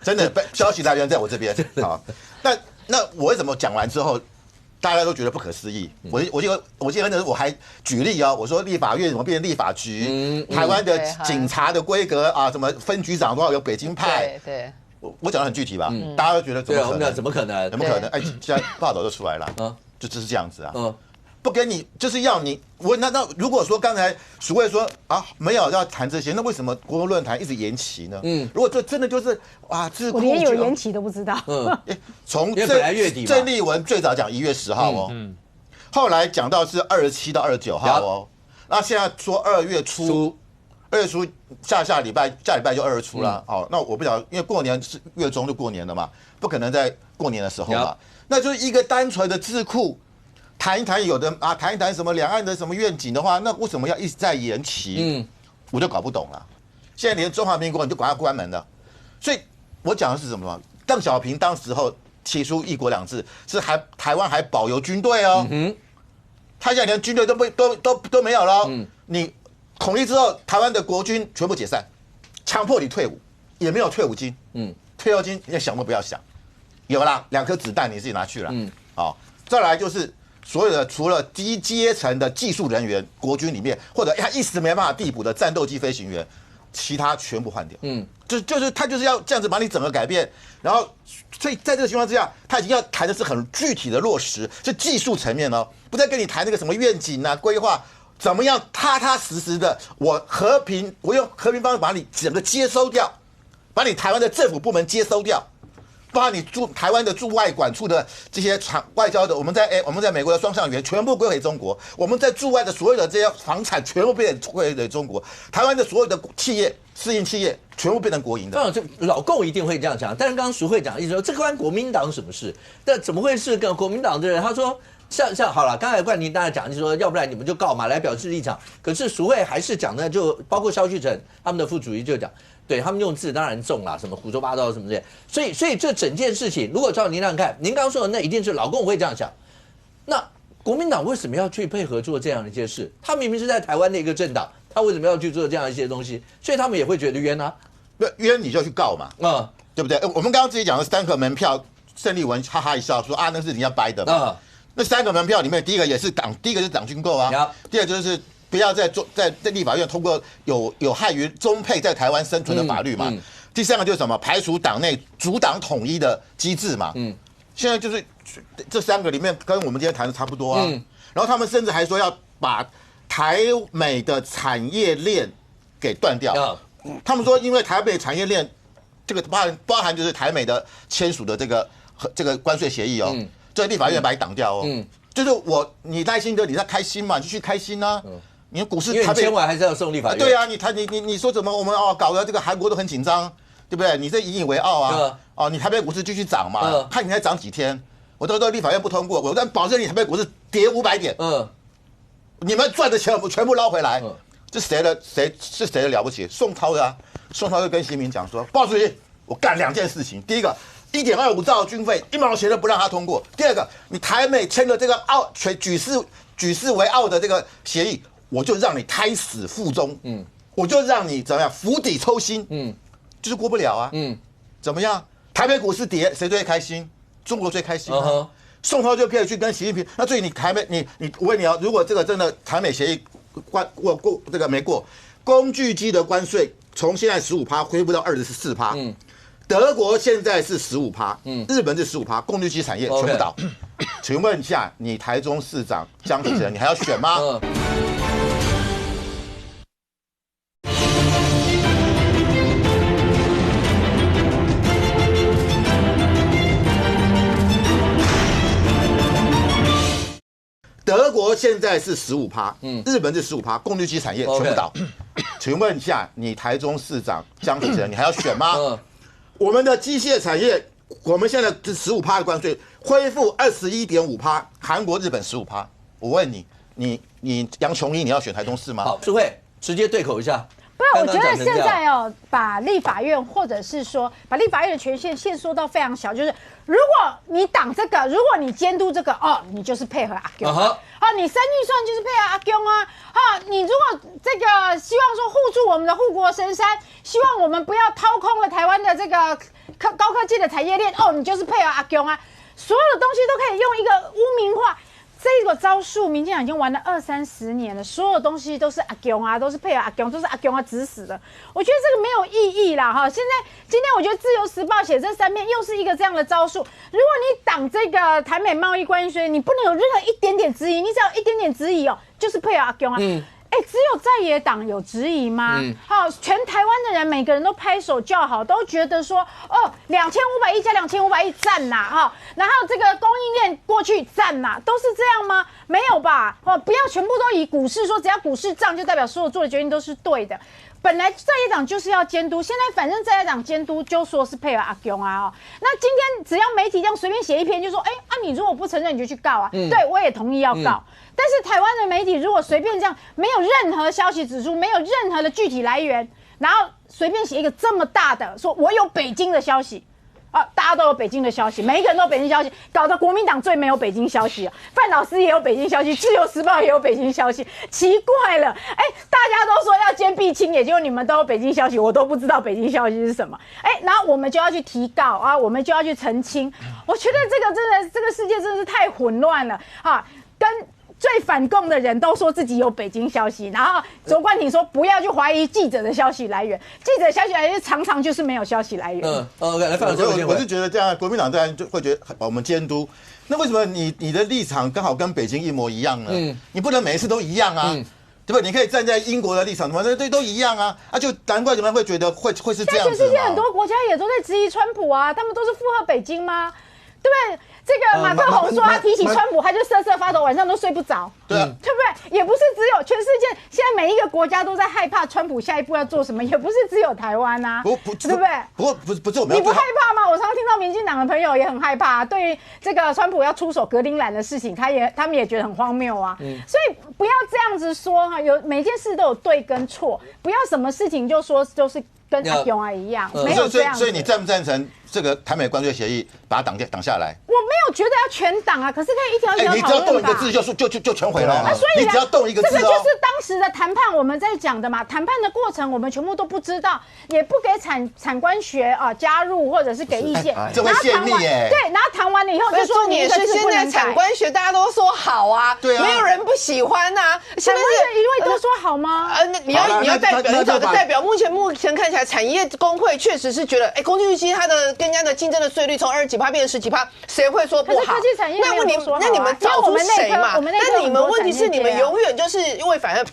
真的消息来源在我这边啊。那我为什么讲完之后？大家都觉得不可思议。我记得那时候我还举例啊，我说立法院怎么变成立法局？台湾的警察的规格啊，什么分局长都要有北京派。对，我讲的很具体吧？大家都觉得怎么可能？怎么可能？怎么可能？哎，现在报道就出来了，就是这样子啊。不跟你就是要你那如果说刚才淑慧说啊没有要谈这些，那为什么国共论坛一直延期呢？如果这真的就是我连有延期都不知道。从本来月底郑丽文最早讲1月10号哦，后来讲到是27到29号哦，那现在说2月初下礼拜就2月初了。好，那我不晓得，因为过年是月中就过年了嘛，不可能在过年的时候嘛，那就是一个单纯的智库。谈一谈谈一谈什么两岸的什么愿景的话，那为什么要一直在延期？我就搞不懂了。现在连中华民国你就管它关门了，所以我讲的是什么？邓小平当时候提出1国2制，是台湾还保有军队哦。他现在连军队都没有了。你统一之后，台湾的国军全部解散，强迫你退伍，也没有退伍金。退休金你想都不要想，有啦，2颗子弹你自己拿去了。好，再来就是。所有的除了低阶层的技术人员，国军里面或者他一时没办法递补的战斗机飞行员，其他全部换掉。就是他就是要这样子把你整个改变，然后所以在这个情况之下，他已经要谈的是很具体的落实，是技术层面哦，不再跟你谈那个什么愿景啊、规划，怎么样踏踏实实的，我用和平方式把你整个接收掉，把你台湾的政府部门接收掉。包括你台湾的驻外管处的这些外交的，我们在美国的双向员全部归回中国，我们在驻外的所有的这些房产全部变成归回中国，台湾的所有的企业、私营企业全部变成国营的。当然，这老共一定会这样讲，但是刚刚淑慧讲的意思说，这关国民党什么事？但怎么会是跟国民党的人？他说。像好了，刚才冠廷大家讲就是说，要不然你们就告嘛，来表示立场。可是淑慧还是讲的，就包括萧旭晨他们的副主席就讲，对他们用字当然重啦，什么胡说八道什么这些。所以这整件事情，如果照您这样看，您刚刚说的那一定是老共会这样想。那国民党为什么要去配合做这样的一些事？他明明是在台湾的一个政党，他为什么要去做这样一些东西？所以他们也会觉得冤啊。冤你就去告嘛，对不对？我们刚刚自己讲的3个门票，郑丽文哈哈一笑说那是人家掰的嘛。那3个门票里面，第一个是党军购啊，第二就是不要在立法院通过有害于中配在台湾生存的法律嘛，第3个就是什么排除党内主党统一的机制嘛，现在就是这3个里面跟我们今天谈的差不多啊，然后他们甚至还说要把台美的产业链给断掉，他们说因为台美产业链这个包含就是台美的签署的这个关税协议哦。这立法院把你挡掉哦，就是你赖清德你在开心嘛，你就去开心啊。你股市台北签完还是要送立法院。对啊，你说怎么我们搞得这个韩国都很紧张，对不对？你这引以为傲啊。你台北股市继续涨嘛，看你还涨几天。我都说立法院不通过，我但保证你台北股市跌500点。你们赚的钱我们全部捞回来。这谁的了不起？宋涛的啊，宋涛就跟习近平讲说，鲍主席，我干2件事情，第一个。1.25兆军费1毛钱都不让他通过。第二个，你台美签了这个举世为傲的这个协议，我就让你胎死腹中，我就让你怎么样釜底抽薪，就是过不了啊，怎么样？台北股市跌，谁最开心？中国最开心啊！宋涛就可以去跟习近平。那所以你台美，你我问你啊，如果这个真的台美协议过这个没过，工具机的关税从现在15%恢复到24%。德国现在是15%，日本是15%，工具机产业全部倒。请问一下，你台中市长江启臣，你还要选吗？德国现在是15%，日本是15%，工具机产业全部倒。请问一下，你台中市长江启臣，你还要选吗？我们的机械产业，我们现在是15%的关税，恢复21.5%，韩国、日本15%。我问你杨琼英，你要选台中市吗？好，智慧直接对口一下。不是，我觉得现在把立法院或者是说把立法院的权限限缩到非常小，就是如果你挡这个，如果你监督这个，你就是配合阿公。你升预算就是配合阿公啊。你如果这个希望说护住我们的护国神山，希望我们不要掏空了台湾的这个高科技的产业链，你就是配合阿公啊。所有的东西都可以用一个污名化。这个招数，民进党已经玩了20-30年了，所有东西都是阿公啊，都是配合阿公，都是阿公啊指使的。我觉得这个没有意义啦哈。今天我觉得《自由时报》写这3篇又是一个这样的招数。如果你挡这个台美贸易关税，你不能有任何一点点质疑，你只要一点点质疑就是配合阿公啊。只有在野党有质疑吗？全台湾的人每个人都拍手叫好，都觉得说2500亿加2500亿赞呐然后这个供应链过去赞呐，都是这样吗？没有吧？不要全部都以股市说，只要股市涨就代表所有做的决定都是对的。本来在野党就是要监督，现在反正在野党监督就说是配合阿公啊那今天只要媒体这样随便写一篇，就说你如果不承认你就去告啊。对，我也同意要告。但是台湾的媒体如果随便这样，没有任何消息指出，没有任何的具体来源，然后随便写一个这么大的，说我有北京的消息大家都有北京的消息，每一个人都有北京消息，搞得国民党最没有北京消息范老师也有北京消息，自由时报也有北京消息，奇怪了，大家都说要坚壁清野，结果你们都有北京消息，我都不知道北京消息是什么，然后我们就要去提告我们就要去澄清，我觉得这个世界真的是太混乱了跟最反共的人都说自己有北京消息，然后卓冠廷说不要去怀疑记者的消息来源，记者消息来源常常就是没有消息来源。来范老师，我是觉得这样，国民党当然就会觉得我们监督，那为什么你的立场刚好跟北京一模一样呢？你不能每一次都一样啊。对吧？你可以站在英国的立场，都一样啊！就难怪你们会觉得会是这样子。全世界很多国家也都在质疑川普啊，他们都是附和北京吗？对不对？这个马克宏说他提起川普，他就瑟瑟发抖，晚上都睡不着。对啊，对不对？也不是只有全世界，现在每一个国家都在害怕川普下一步要做什么，也不是只有台湾啊，对不对？不是我们你不害怕吗？我常常听到民进党的朋友也很害怕对于这个川普要出手格陵兰的事情，他们也觉得很荒谬啊。所以不要这样子说有每件事都有对跟错，不要什么事情就说就是跟阿公一样，没有这样。所以你赞不赞成这个台美关税协议把它挡下来？我没有觉得要全挡可是可以一条一条讨论吧。你只要动一个字就全毁了。所以你只要动一个字这个就是当时的谈判我们在讲的嘛。谈判的过程我们全部都不知道，也不给产官学加入或者是给意见，这会泄密对，然后谈完了以后就说你是现在产官学大家都说好啊，对啊，没有人不喜欢呐。现在是一位都说好吗？那你要代表，你找个代表。目前看起来，产业工会确实是觉得，工具机它的跟人家的竞争的税率从20几%变成10几%，谁会说不好？科技产业那你们找出谁嘛？那你们问题是你们永远就是因为反对。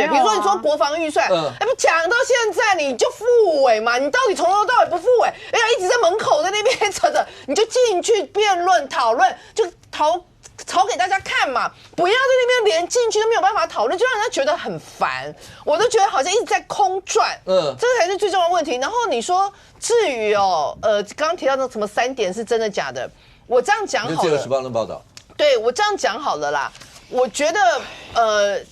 比如说你说国防预算，不讲到现在你就复委嘛？你到底从头到尾不复委？一直在门口在那边扯着，你就进去辩论讨论，就吵给大家看嘛，不要在那边连进去都没有办法讨论，就让人家觉得很烦。我都觉得好像一直在空转，这才是最重要的问题。然后你说至于刚刚提到的什么3点是真的假的，我这样讲好了。自由时报的报道，对我这样讲好了啦。我觉得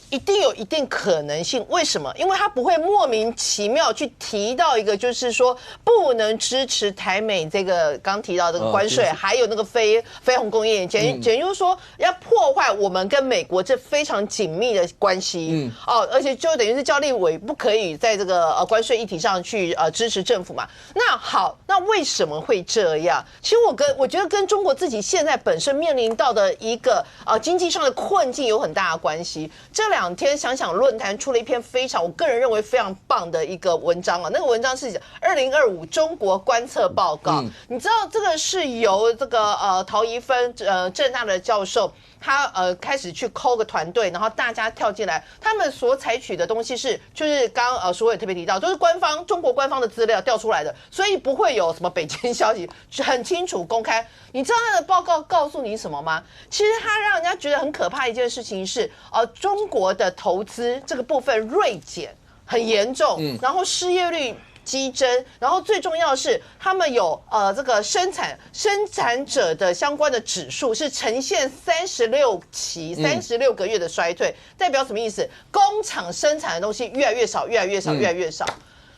一定有一定可能性。为什么？因为他不会莫名其妙去提到一个，就是说不能支持台美这个刚提到这个关税，还有那个非红工业，简就是说要破坏我们跟美国这非常紧密的关系。而且就等于是叫立委不可以在这个关税议题上去支持政府嘛。那好，那为什么会这样？其实我觉得跟中国自己现在本身面临到的一个经济上的困境有很大的关系。这2天想想论坛出了一篇我个人认为非常棒的一个文章啊，那个文章是2025中国观测报告。你知道这个是由这个陶宜芬政大的教授。他开始去抠个团队，然后大家跳进来，他们所采取的东西就是刚苏伟特别提到，都是中国官方的资料调出来的，所以不会有什么北京消息，很清楚公开。你知道他的报告告诉你什么吗？其实他让人家觉得很可怕的一件事情是，中国的投资这个部分锐减很严重，然后失业率激增，然后最重要的是，他们有这个生产者的相关的指数是呈现36个月的衰退，代表什么意思？工厂生产的东西越来越少，越来越少，越来越少。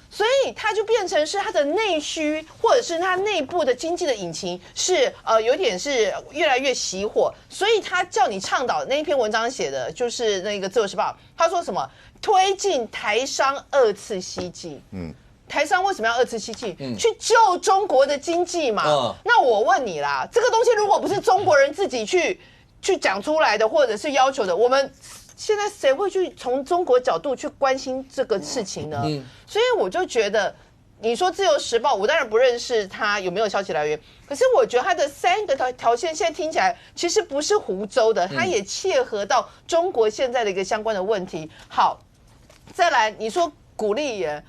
所以它就变成是它的内需，或者是它内部的经济的引擎是有点是越来越熄火。所以他叫你倡导那一篇文章写的就是那个《自由时报》，他说什么推进台商2次西进。台商为什么要2次西进？去救中国的经济嘛。那我问你啦，这个东西如果不是中国人自己去讲出来的，或者是要求的，我们现在谁会去从中国角度去关心这个事情呢？所以我就觉得，你说《自由时报》，我当然不认识它有没有消息来源，可是我觉得它的3个条线现在听起来其实不是胡诌的，它也切合到中国现在的一个相关的问题。好，再来你说鼓励人。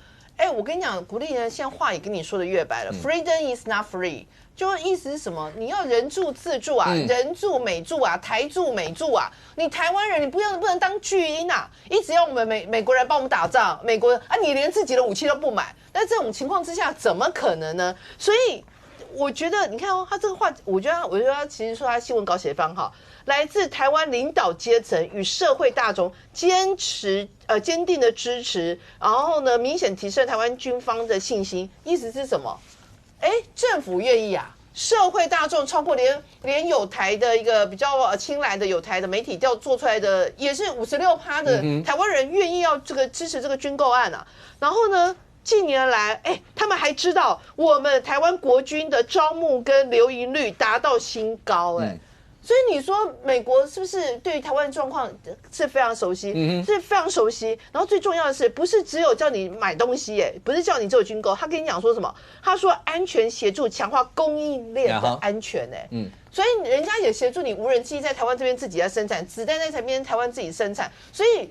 我跟你讲，鼓励人现在话也跟你说的越白了。Freedom is not free， 就意思是什么？你要人助自助啊，人助美助啊，台助美助啊。你台湾人，你不能当巨婴啊，一直要我们美国人帮我们打仗，美国你连自己的武器都不买，那这种情况之下怎么可能呢？所以我觉得，你看他这个话，我觉得他其实说他新闻稿写方好。来自台湾领导阶层与社会大众坚定的支持，然后呢，明显提升台湾军方的信心。意思是什么？政府愿意啊，社会大众超过连有台的一个比较青蓝的有台的媒体调做出来的，也是56%的台湾人愿意要这个支持这个军购案啊。然后呢，近年来，他们还知道我们台湾国军的招募跟留营率达到新高，所以你说美国是不是对于台湾的状况是非常熟悉，是非常熟悉。然后最重要的是，不是只有叫你买东西，不是叫你只有军购，他跟你讲说什么？他说安全协助强化供应链的安全，所以人家也协助你无人机在台湾这边自己在生产，子弹在这边台湾自己生产。所以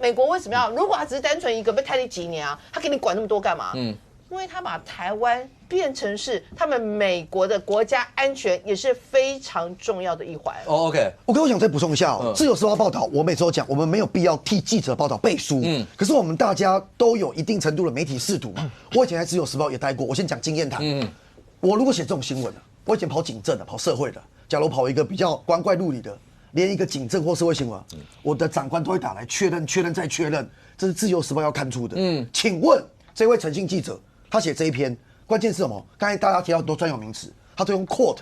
美国为什么要？如果他只是单纯一个被台你几年啊，他给你管那么多干嘛？因为他把台湾变成是他们美国的国家安全也是非常重要的一环。OK， 我想再补充一下自由时报报道，我每次都讲，我们没有必要替记者报道背书。可是我们大家都有一定程度的媒体识读。我以前在自由时报也待过，我先讲经验谈。我如果写这种新闻我以前跑警政的，跑社会的，假如跑一个比较光怪陆离的，连一个警政或社会新闻，我的长官都会打来确认再确认，这是自由时报要刊出的。请问这位诚信记者？他写这一篇，关键是什么？刚才大家提到很多专有名词，他都用 quote，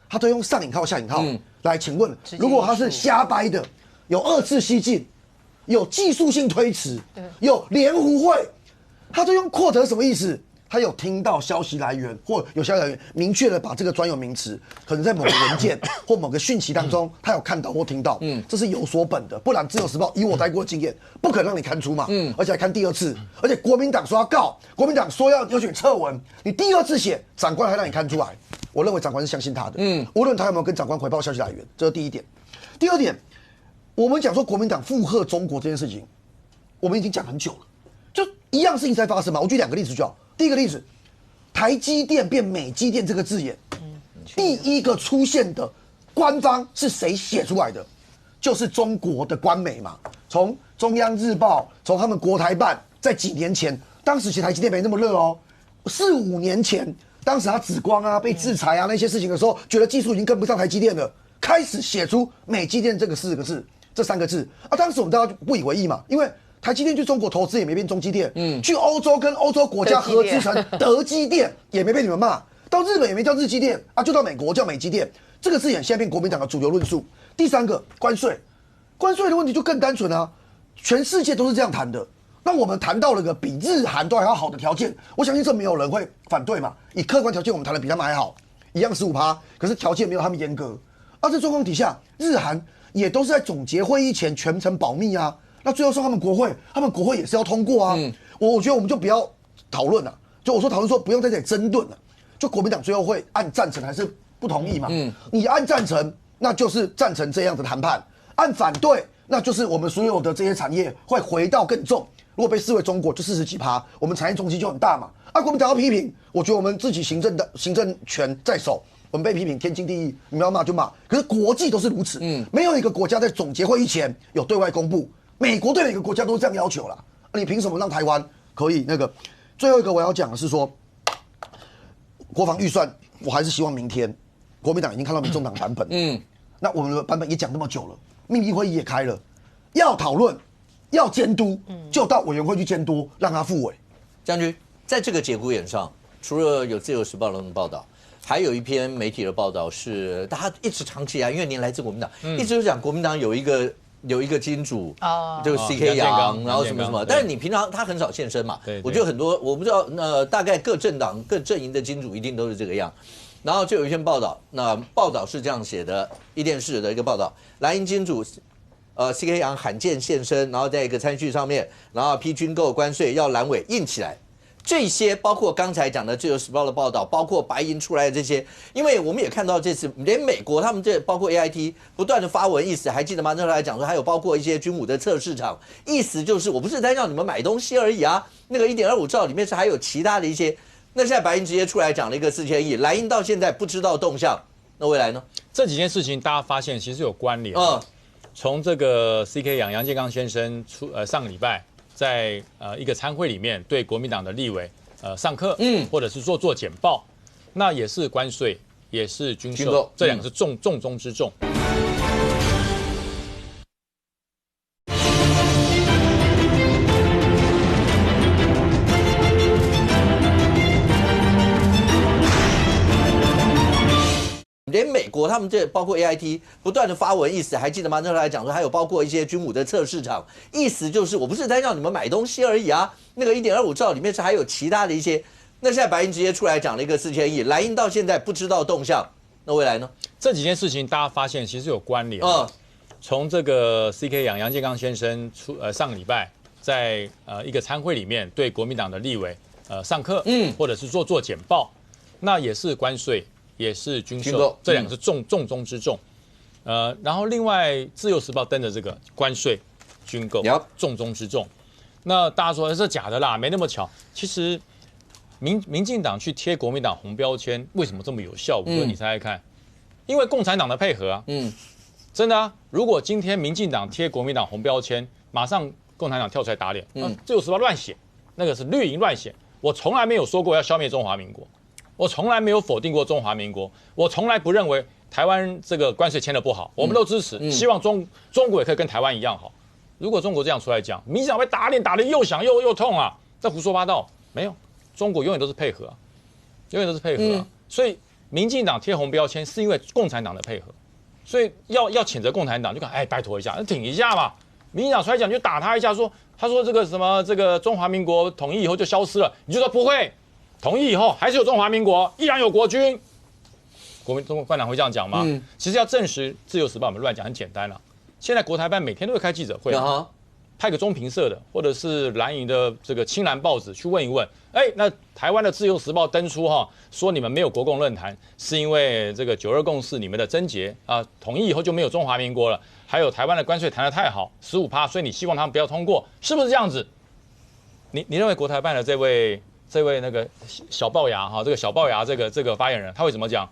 他都用上引号下引号。来，请问，如果他是瞎掰的，有2次西进，有技术性推迟，有联胡会，他都用 quote 是什么意思？他有听到消息来源，或有消息来源明确的把这个专有名词，可能在某个文件或某个讯息当中，他有看到或听到，这是有所本的，不然自由时报以我待过的经验，不可能让你刊出嘛，而且还刊第2次，而且国民党说要告，国民党说要选撤文，你第2次写，长官还让你刊出来，我认为长官是相信他的，无论他有没有跟长官回报消息来源，这是第一点。第2点，我们讲说国民党附和中国这件事情，我们已经讲很久了，就一样事情在发生嘛。我举2个例子就好。第一个例子，台积电变美积电这个字眼，第一个出现的官方是谁写出来的？就是中国的官媒嘛。从中央日报，从他们国台办，在几年前，当时其实台积电没那么热4、5年前，当时他紫光啊被制裁啊那些事情的时候，觉得技术已经跟不上台积电了，开始写出美积电这个4个字。这3个字啊。当时我们大家不以为意嘛，因为台积电去中国投资也没变中积电，去欧洲跟欧洲国家合资成德积电也没被你们骂，到日本也没叫日积电啊，就到美国叫美积电。这个字眼现在变国民党的主流论述。第3个关税的问题就更单纯啊，全世界都是这样谈的。那我们谈到了个比日韩都还要好的条件，我相信这没有人会反对嘛。以客观条件，我们谈的比他们还好，一样15%，可是条件没有他们严格。这状况底下，日韩也都是在总结会议前全程保密啊。那最后送他们国会也是要通过啊。我觉得我们就不要讨论了，就我说讨论说不用在这里争论了，就国民党最后会按赞成还是不同意嘛？你按赞成，那就是赞成这样的谈判；按反对，那就是我们所有的这些产业会回到更重。如果被视为中国，就40几%，我们产业中心就很大嘛。国民党要批评，我觉得我们自己行政权在手，我们被批评天经地义，你们要骂就骂。可是国际都是如此，没有一个国家在总结会议前有对外公布。美国对每个国家都是这样要求啦，你凭什么让台湾可以那个？最后一个我要讲的是说，国防预算，我还是希望明天国民党已经看到民众党版本，那我们的版本也讲那么久了，秘密会议也开了，要讨论，要监督，就到委员会去监督，让他复委。将军，在这个节骨眼上，除了有自由时报的报道，还有一篇媒体的报道是大家一直长期啊，因为您来自国民党，一直就讲国民党有一个金主就是 CK 杨，然后什么什么，但是你平常他很少现身嘛，我觉得很多我不知道，大概各政党各阵营的金主一定都是这个样。然后就有一篇报道，那报道是这样写的，一电视的一个报道，蓝营金主CK 杨罕见现身，然后在一个餐叙上面，然后批军购关税要蓝委硬起来。这些包括刚才讲的《自由时报》的报道，包括白银出来的这些，因为我们也看到这次连美国他们这包括 AIT 不断的发文，意思还记得吗？那时候来讲说，还有包括一些军武的测试场，意思就是我不是在让你们买东西而已啊，那个1.25兆里面是还有其他的一些。那现在白银直接出来讲了一个4000亿，蓝银到现在不知道动向，那未来呢？这几件事情大家发现其实有关联。从这个 CK 杨建刚先生上个礼拜在一个参会里面对国民党的立委上课，或者是做简报，那也是关税，也是军售，这两个是重中之重。连美国他们这包括 AIT 不断的发文，意思还记得吗？那时候来讲说，还有包括一些军武的测试场，意思就是我不是在让你们买东西而已啊，那个1.25兆里面是还有其他的一些。那现在白银直接出来讲了一个4000亿，蓝银到现在不知道动向，那未来呢？这几件事情大家发现其实有关联。从这个 CK 杨建刚先生上个礼拜在一个参会里面对国民党的立委上课，或者是做简报，那也是关税，也是军售，这两个是重中之重。然后另外《自由时报》登的这个关税、军购，重中之重。那大家说这假的啦，没那么巧。其实民进党去贴国民党红标签，为什么这么有效？我说你猜猜看，因为共产党的配合啊。真的啊。如果今天民进党贴国民党红标签，马上共产党跳出来打脸。《自由时报》乱写，那个是绿营乱写。我从来没有说过要消灭中华民国。我从来没有否定过中华民国，我从来不认为台湾这个关税签的不好，我们都支持，希望中国也可以跟台湾一样好。如果中国这样出来讲，民进党被打脸打得又响又痛啊，这胡说八道。没有，中国永远都是配合啊，永远都是配合啊。所以民进党贴红标签是因为共产党的配合，所以要谴责共产党就看，拜托一下，挺一下嘛。民进党出来讲就打他一下，他说这个什么这个中华民国统一以后就消失了，你就说不会。统一以后还是有中华民国，依然有国军。中国共产党会这样讲吗？其实要证实《自由时报》我们乱讲很简单了。现在国台办每天都会开记者会，派个中评社的或者是蓝营的这个青蓝报纸去问一问。那台湾的《自由时报》登出说你们没有国共论坛，是因为这个92共识你们的症结啊，统一以后就没有中华民国了。还有台湾的关税谈得太好，15%，所以你希望他们不要通过，是不是这样子？你认为国台办的这位那个小龅牙这个小龅牙这个发言人，他会怎么讲？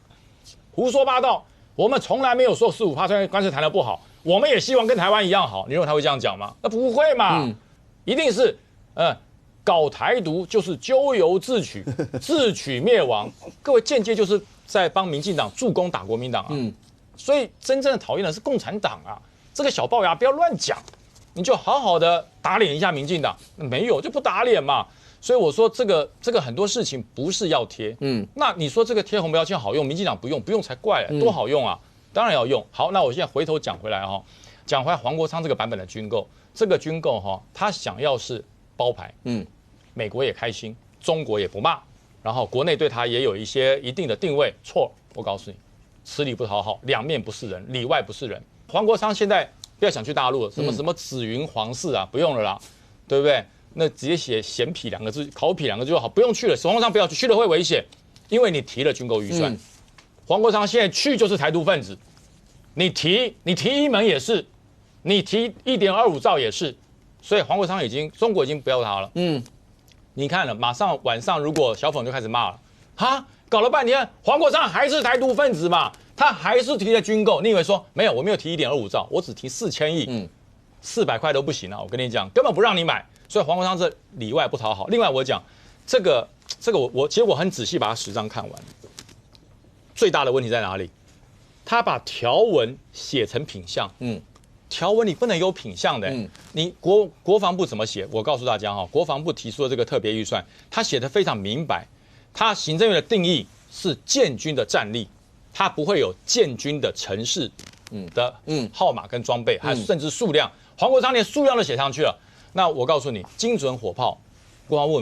胡说八道！我们从来没有说15%关税谈得不好，我们也希望跟台湾一样好。你认为他会这样讲吗？那不会嘛，一定是搞台独就是咎由自取，自取灭亡。各位间接就是在帮民进党助攻打国民党啊。所以真正的讨厌的是共产党啊。这个小龅牙不要乱讲，你就好好的打脸一下民进党，没有就不打脸嘛。所以我说这个很多事情不是要贴，那你说这个贴红标签好用，民进党不用才怪了，多好用啊，当然要用。好，那我现在回头讲回来哈，讲回来黄国昌这个版本的军购，这个军购哈，他想要是包牌，美国也开心，中国也不骂，然后国内对他也有一定的定位，错，我告诉你，吃里不讨好，两面不是人，里外不是人。黄国昌现在不要想去大陆了，什么紫云皇室啊，不用了啦，对不对？那直接写咸痞2个字，烤痞2个字就好，不用去了。黄国昌不要去了会危险，因为你提了军购预算。黄国昌现在去就是台独分子，你提一门也是，你提1.25兆也是，所以黄国昌中国已经不要他了。你看了，马上晚上如果小粉就开始骂了，哈，搞了半天黄国昌还是台独分子嘛，他还是提了军购。你以为说没有，我没有提1.25兆，我只提4000亿，400块都不行啊！我跟你讲，根本不让你买。所以黄国昌这里外不讨好。另外我讲这个其实我很仔细把它10章看完，最大的问题在哪里？他把条文写成品项，条文你不能有品项的，你国防部怎么写？我告诉大家哈，国防部提出的这个特别预算，他写的非常明白，他行政院的定义是建军的战力，他不会有建军的城市的号码跟装备，还有甚至数量。黄国昌连数量都写上去了。那我告诉你，精准火炮，国防部有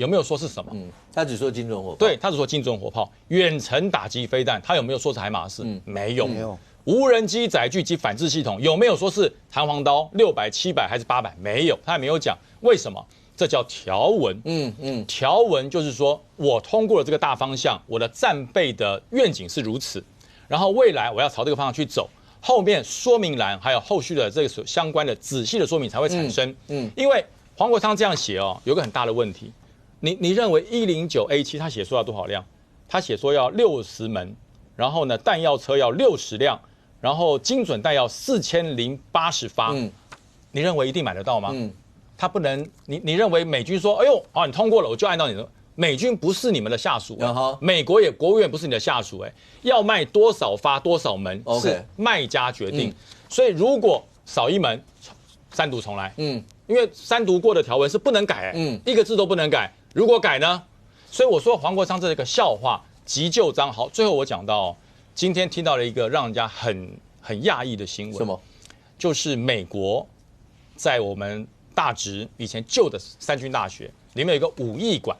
没有说是什么？他只说精准火炮。对，他只说精准火炮。远程打击飞弹，他有没有说是海马式？没有。无人机载具及反制系统有没有说是弹簧刀600、700还是800？没有，他也没有讲。为什么？这叫条文。条文就是说我通过了这个大方向，我的战备的愿景是如此，然后未来我要朝这个方向去走。后面说明栏还有后续的这个相关的仔细的说明才会产生。因为黄国昌这样写哦，有个很大的问题。你认为109A7他写说要多少辆？他写说要60门，然后呢弹药车要60辆，然后精准弹药4080发。你认为一定买得到吗？他不能。你认为美军说，哎呦，你通过了，我就按照你的。美军不是你们的下属，美国国务院不是你的下属，要卖多少发多少门是卖家决定，所以如果少一门，三读重来，因为三读过的条文是不能改，一个字都不能改，如果改呢？所以我说黄国昌这是个笑话，急就章。好，最后我讲到，今天听到了一个让人家很讶异的新闻，什么？就是美国在我们大直以前旧的三军大学里面有一个武艺馆。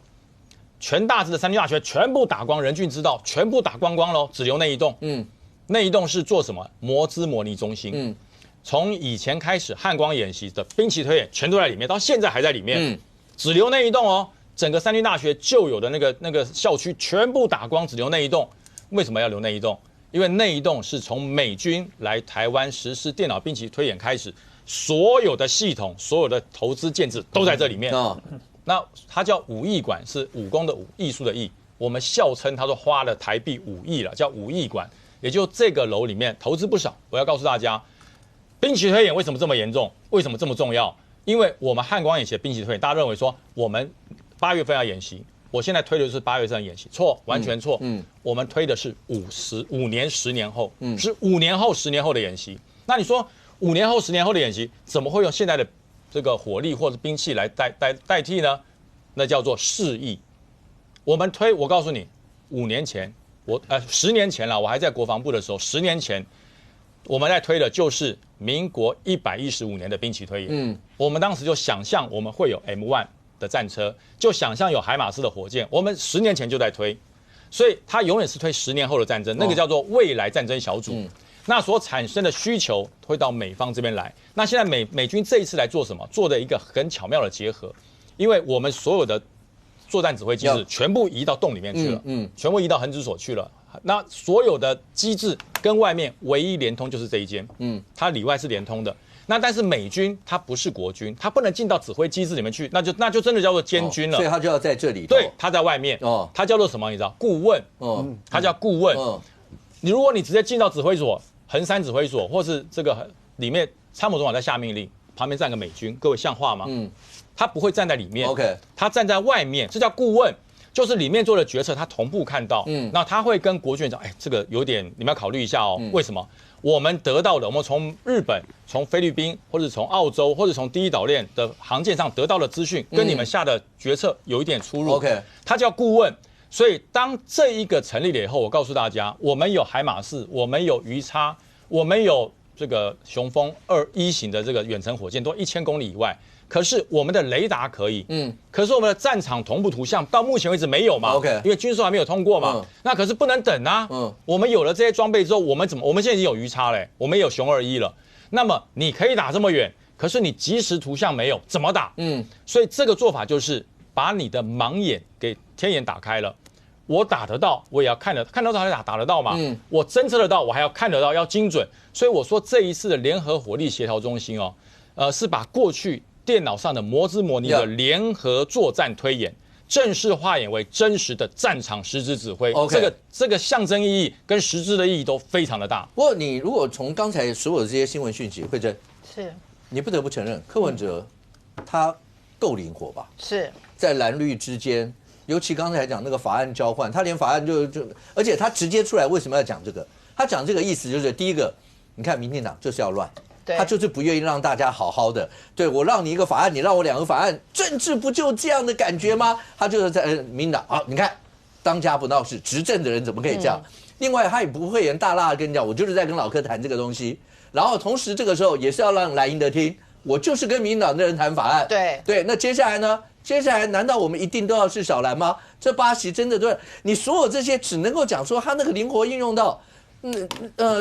全大直的三军大学全部打光，人均知道全部打光喽，只留那一栋。那一栋是做什么？模资模拟中心。从以前开始汉光演习的兵棋推演全都在里面，到现在还在里面。只留那一栋哦，整个三军大学旧有的那个校区全部打光，只留那一栋。为什么要留那一栋？因为那一栋是从美军来台湾实施电脑兵棋推演开始，所有的系统、所有的投资建制都在这里面。那它叫武艺馆，是武功的武，艺术的艺。我们笑称他说花了台币5亿了，叫武艺馆。也就这个楼里面投资不少。我要告诉大家，兵棋推演为什么这么严重？为什么这么重要？因为我们汉光演习的兵棋推演，大家认为说我们8月份要演习，我现在推的是8月份演习，错，完全错。我们推的是5年、10年后，是5年后、10年后的演习。那你说5年后、10年后的演习，怎么会用现在的这个火力或者兵器来代替呢？那叫做示意。我们推，我告诉你，5年前10年前了，我还在国防部的时候，10年前我们在推的就是民国115年的兵棋推演。我们当时就想象我们会有 M1 的战车，就想象有海马斯的火箭，我们10年前就在推，所以它永远是推10年后的战争，那个叫做未来战争小组。那所产生的需求会到美方这边来。那现在美军这一次来做什么？做的一个很巧妙的结合，因为我们所有的作战指挥机制全部移到洞里面去了，全部移到横指所去了。那所有的机制跟外面唯一连通就是这一间，它里外是连通的。那但是美军它不是国军，它不能进到指挥机制里面去，那就真的叫做监军了。所以它就要在这里。对，它在外面。它叫做什么？你知道？顾问。它叫顾问。如果你直接进到指挥所。衡山指挥所，或是这个里面参谋总长在下命令，旁边站个美军，各位像话吗？他不会站在里面 ，OK， 他站在外面，这叫顾问。就是里面做的决策他同步看到，那他会跟国军讲，这个有点你们要考虑一下哦，为什么？我们得到的，我们从日本、从菲律宾，或者从澳洲，或者从第一岛链的航舰上得到的资讯，跟你们下的决策有一点出入。OK， 他叫顾问。所以当这一个成立了以后，我告诉大家，我们有海马4，我们有鱼叉，我们有这个雄风1型的这个远程火箭，都1000公里以外。可是我们的雷达可以，可是我们的战场同步图像到目前为止没有嘛 ？OK， 因为军售还没有通过嘛。那可是不能等啊。我们有了这些装备之后，我们现在已经有鱼叉嘞，我们也有雄21了。那么你可以打这么远，可是你即时图像没有，怎么打？所以这个做法就是把你的盲眼给天眼打开了。我打得到，我也要看得到才打得到嘛。我侦测得到，我还要看得到，要精准。所以我说这一次的联合火力协调中心哦，是把过去电脑上的模拟的联合作战推演，正式化演为真实的战场实质指挥。这个象征意义跟实质的意义都非常的大。不过你如果从刚才所有的这些新闻讯息，慧珍，是你不得不承认，柯文哲他够灵活吧？是在蓝绿之间。尤其刚才讲那个法案交换，他连法案而且他直接出来为什么要讲这个？他讲这个意思就是，第一个，你看民进党就是要乱，他就是不愿意让大家好好的。对我让你一个法案，你让我2个法案，政治不就这样的感觉吗？他就是在民进党啊，你看当家不闹事，执政的人怎么可以这样？另外他也不会很大辣的跟你讲，我就是在跟老柯谈这个东西，然后同时这个时候也是要让蓝营的听，我就是跟民进党的人谈法案。对，那接下来呢？接下来难道我们一定都要是小蓝吗？这8席真的对你所有这些只能够讲说他那个灵活应用到，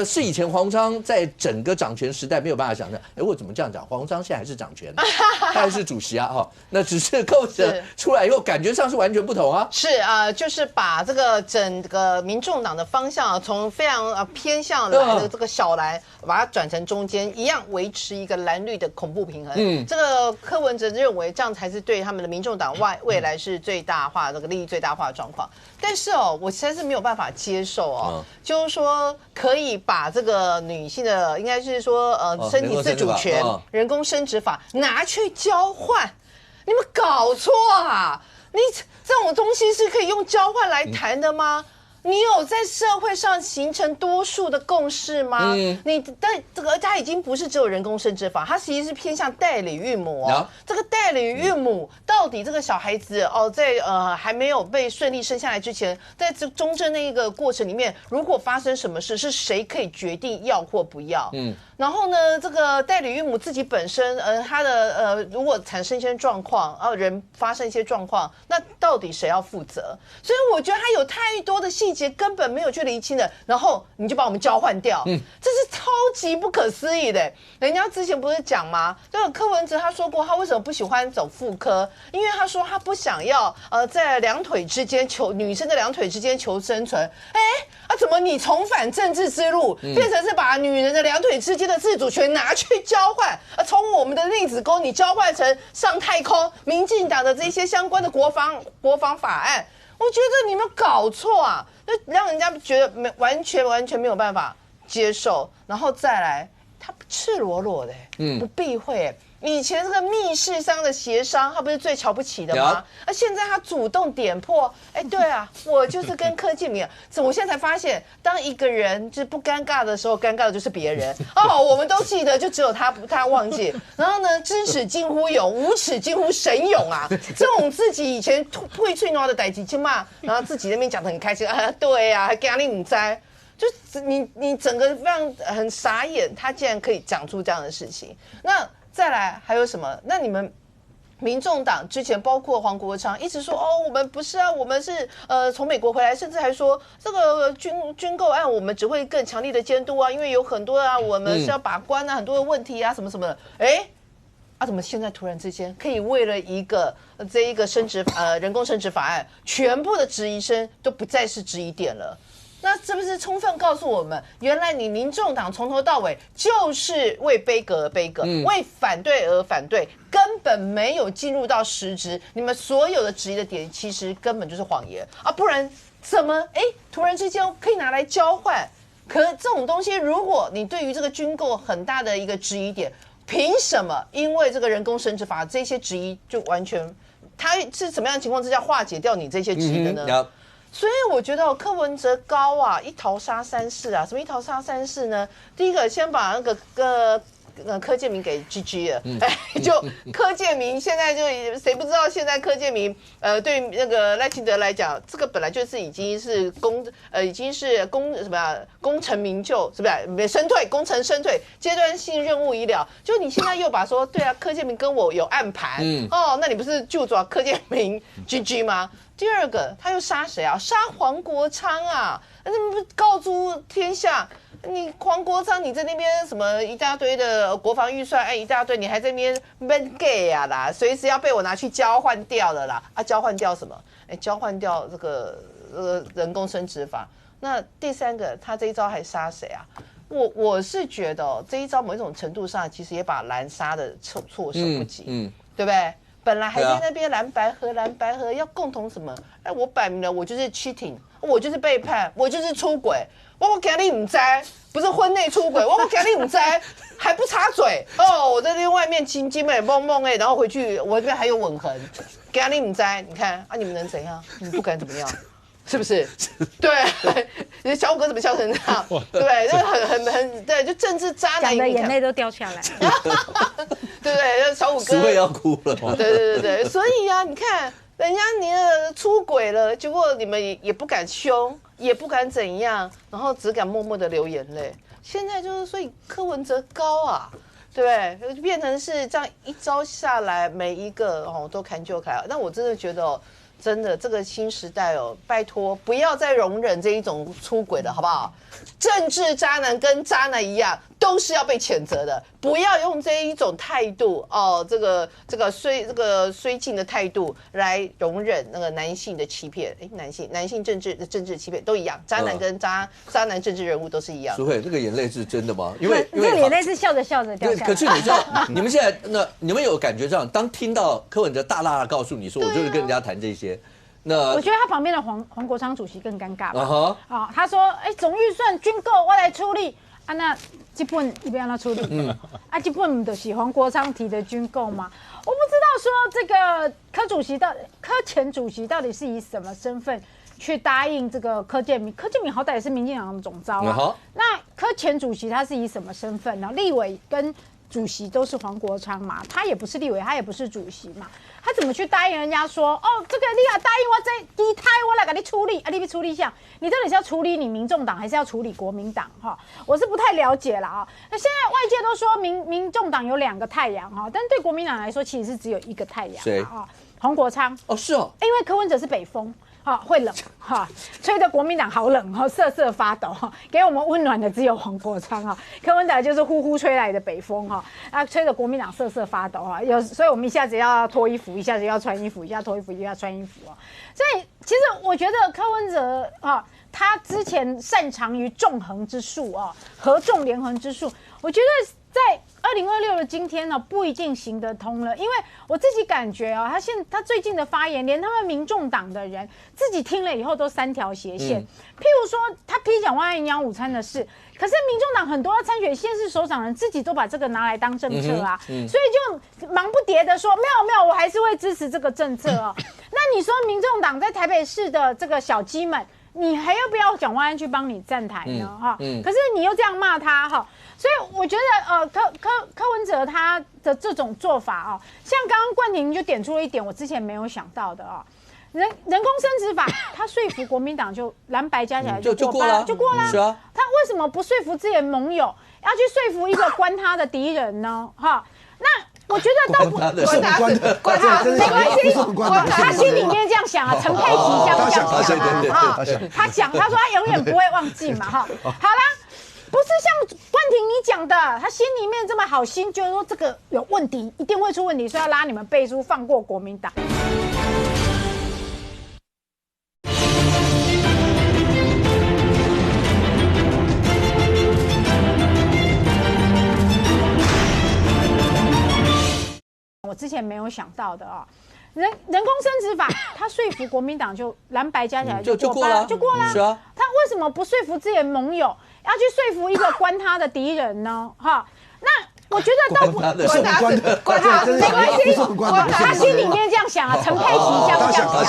是以前黄章在整个掌权时代没有办法想象。我怎么这样讲？黄章现在还是掌权，他还是主席啊，那只是柯文哲出来以后感觉上是完全不同啊。是就是把这个整个民众党的方向从非常偏向来的这个小蓝，把它转成中间，一样维持一个蓝绿的恐怖平衡。这个柯文哲认为这样才是对他们的民众党未来是最大化这个利益最大化的状况。但是我实在是没有办法接受就是说可以把这个女性的应该是说身体自主权、人工生殖法拿去交换，你们搞错啊！你这种东西是可以用交换来谈的吗？你有在社会上形成多数的共识吗？但这个它已经不是只有人工生殖法，它其实是偏向代理孕母这个代理孕母到底这个小孩子在还没有被顺利生下来之前，在这中正那个过程里面，如果发生什么事，是谁可以决定要或不要？然后呢，这个代理孕母自己本身她的如果产生一些状况，人发生一些状况，那到底谁要负责？所以我觉得他有太多的细节根本没有去厘清的，然后你就把我们交换掉，这是超级不可思议的。人家之前不是讲吗？这个柯文哲他说过，他为什么不喜欢走妇科？因为他说他不想要在2腿之间女生的2腿之间求生存。怎么你重返政治之路，变成是把女人的2腿之间的自主权拿去交换？从我们的粒子沟你交换成上太空，民进党的这些相关的国防法案，我觉得你们搞错啊，就让人家觉得完全没有办法接受。然后再来，他赤裸裸的不避讳。以前这个密室上的协商，他不是最瞧不起的吗？现在他主动点破，对啊，我就是跟柯建铭。我现在才发现，当一个人就是不尴尬的时候，尴尬的就是别人。我们都记得，就只有他忘记。然后呢，知耻近乎勇，无耻近乎神勇啊！这种自己以前会吹牛的代志嘛，然后自己那边讲得很开心对啊，还给你唔知。就你整个非常很傻眼，他竟然可以讲出这样的事情。那再来还有什么？那你们民众党之前包括黄国昌一直说我们不是啊，我们是从美国回来，甚至还说这个军购案我们只会更强力的监督啊，因为有很多我们是要把关啊，很多的问题啊什么什么的。怎么现在突然之间可以为了这一个人工生殖法案，全部的质疑声都不再是质疑点了？那是不是充分告诉我们，原来你民众党从头到尾就是为杯葛而杯葛，为反对而反对，根本没有进入到实质。你们所有的质疑的点，其实根本就是谎言不然怎么突然之间可以拿来交换？可这种东西，如果你对于这个军购很大的一个质疑点，凭什么因为这个人工生殖法这些质疑就完全他是什么样的情况之下化解掉你这些质的呢？所以我觉得柯文哲高啊，一淘杀三世啊，什么一淘杀三世呢？第一个先把那个柯建铭给 GG 了，就柯建铭现在就谁不知道现在柯建铭对那个赖清德来讲，这个本来就是已经是功成名就，是不是？身退，功成身退，阶段性任务已了。就你现在又把说，对啊，柯建铭跟我有暗盘，那你不是就抓柯建铭 GG 吗？第二个，他又杀谁啊？杀黄国昌啊！那告诸天下。你黄国昌，你在那边什么一大堆的国防预算，一大堆，你还在那边闷 gay 啊啦，随时要被我拿去交换掉了啦！交换掉什么？交换掉这个人工生殖法。那第三个，他这一招还杀谁啊？我是觉得这一招某一种程度上，其实也把蓝杀的措手不及，对不对？本来还在那边蓝白合要共同什么？我摆明了我就是 cheating， 我就是背叛，我就是出轨。我给你唔知，不是婚内出轨，我给你唔知，还不插嘴哦！我在那外面亲美梦梦然后回去我这边还有吻痕，给你唔知，你看啊，你们能怎样？你们不敢怎么样，是不是？对，小五哥怎么笑成这样？对，就很对，就政治渣男，讲的眼泪都掉下来，对不对？小五哥只会要哭了。对，所以啊，你看人家你出轨了，结果你们也不敢凶。也不敢怎样，然后只敢默默的流眼泪。现在就是所以柯文哲高啊，对不对？变成是这样一招下来，每一个都砍就砍。那我真的觉得真的这个新时代拜托不要再容忍这一种出轨了，好不好？政治渣男跟渣男一样，都是要被谴责的。不要用这一种态度这个绥靖的态度来容忍那个男性的欺骗。男性政治欺骗都一样，渣男跟渣男政治人物都是一样。淑慧，这个眼泪是真的吗？因为这个眼泪是笑着笑着掉下来。可是你知道，你们现在你们有感觉上，当听到柯文哲大大的告诉你说，我就是跟人家谈这些。我觉得他旁边的黄国昌主席更尴尬吧。他说：“总预算军购我来处理啊，那这本你不要他处理。这本就是黄国昌提的军购吗？我不知道说这个柯前主席到底是以什么身份去答应这个柯建铭？柯建铭好歹也是民进党的总召啊。那柯前主席他是以什么身份呢？立委跟主席都是黄国昌嘛，他也不是立委，他也不是主席嘛。”他怎么去答应人家说这个你要答应我在低胎我来给你处理你处理项，你到底是要处理你民众党还是要处理国民党我是不太了解了那现在外界都说民众党有2个太阳但对国民党来说其实是只有1个太阳谁黄国昌是哦，因为柯文哲是北风。会冷吹得国民党好冷瑟瑟发抖给我们温暖的只有黄国昌柯文哲就是呼呼吹来的北风吹得国民党瑟瑟发抖所以我们一下子要脱衣服，一下子要穿衣服，一下脱衣服，一下穿衣服所以其实我觉得柯文哲他之前擅长于纵横之术合纵连横之术，我觉得在2026的今天不一定行得通了，因为我自己感觉他最近的发言，连他们民众党的人自己听了以后都3条斜线。譬如说，他批讲万安营养午餐的事，可是民众党很多要参选县市首长人自己都把这个拿来当政策所以就忙不迭的说没有，我还是会支持这个政策那你说民众党在台北市的这个小鸡们，你还要不要蒋万安去帮你站台呢？可是你又这样骂他所以我觉得柯文哲他的这种做法像刚刚冠廷就点出了一点我之前没有想到的人工生殖法，他说服国民党就蓝白加起来就过了，是啊，他为什么不说服自己的盟友，要去说服一个关他的敌人呢？那我觉得倒不关他，没关系，他心里面这样想陈佩琪这样想他说他永远不会忘记嘛好啦。不是像冠廷你讲的，他心里面这么好心，就是说这个有问题，一定会出问题，所以要拉你们背书，放过国民党。我之前没有想到的人工生殖法，他说服国民党就蓝白加起来就过了，是啊，他为什么不说服自己的盟友？要去说服一个关他的敌人呢？那我觉得都不管他，没关系，他心里面这样想啊，陈佩琪这样想啊，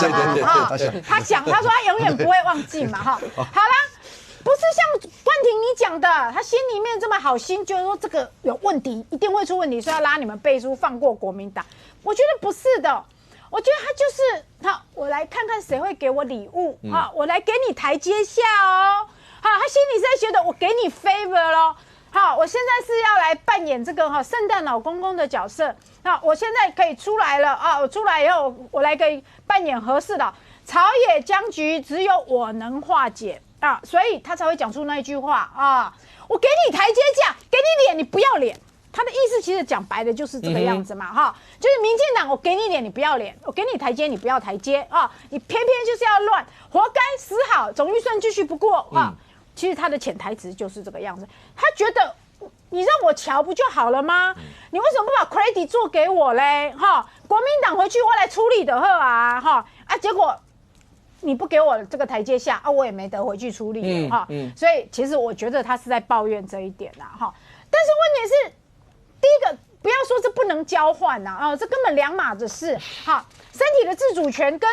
他想，他说他永远不会忘记嘛，哈，好啦。不是像冠廷你讲的，他心里面这么好心，觉得说这个有问题，一定会出问题，所以要拉你们背书，放过国民党。我觉得不是的，我觉得他就是他，我来看看谁会给我礼物啊，我来给你台阶下哦。好，他心里是在觉得我给你 favor 咯。好，我现在是要来扮演这个圣诞老公公的角色。好，我现在可以出来了啊！我出来以后，我来可以扮演和事佬。朝野僵局只有我能化解。啊，所以他才会讲出那一句话啊！我给你台阶下，给你脸，你不要脸。他的意思其实讲白的就是这个样子嘛，哈，就是民进党，我给你脸，你不要脸；我给你台阶，你不要台阶啊！你偏偏就是要乱，活该死好，总预算继续不过啊！其实他的潜台词就是这个样子，他觉得你让我瞧不就好了吗？你为什么不把 credit 做给我嘞？哈，国民党回去我来处理的呵啊，哈啊，结果。你不给我这个台阶下啊，我也没得回去处理哈。所以其实我觉得他是在抱怨这一点啦哈。但是问题是，第一个不要说这不能交换呐这根本两码子事哈。身体的自主权跟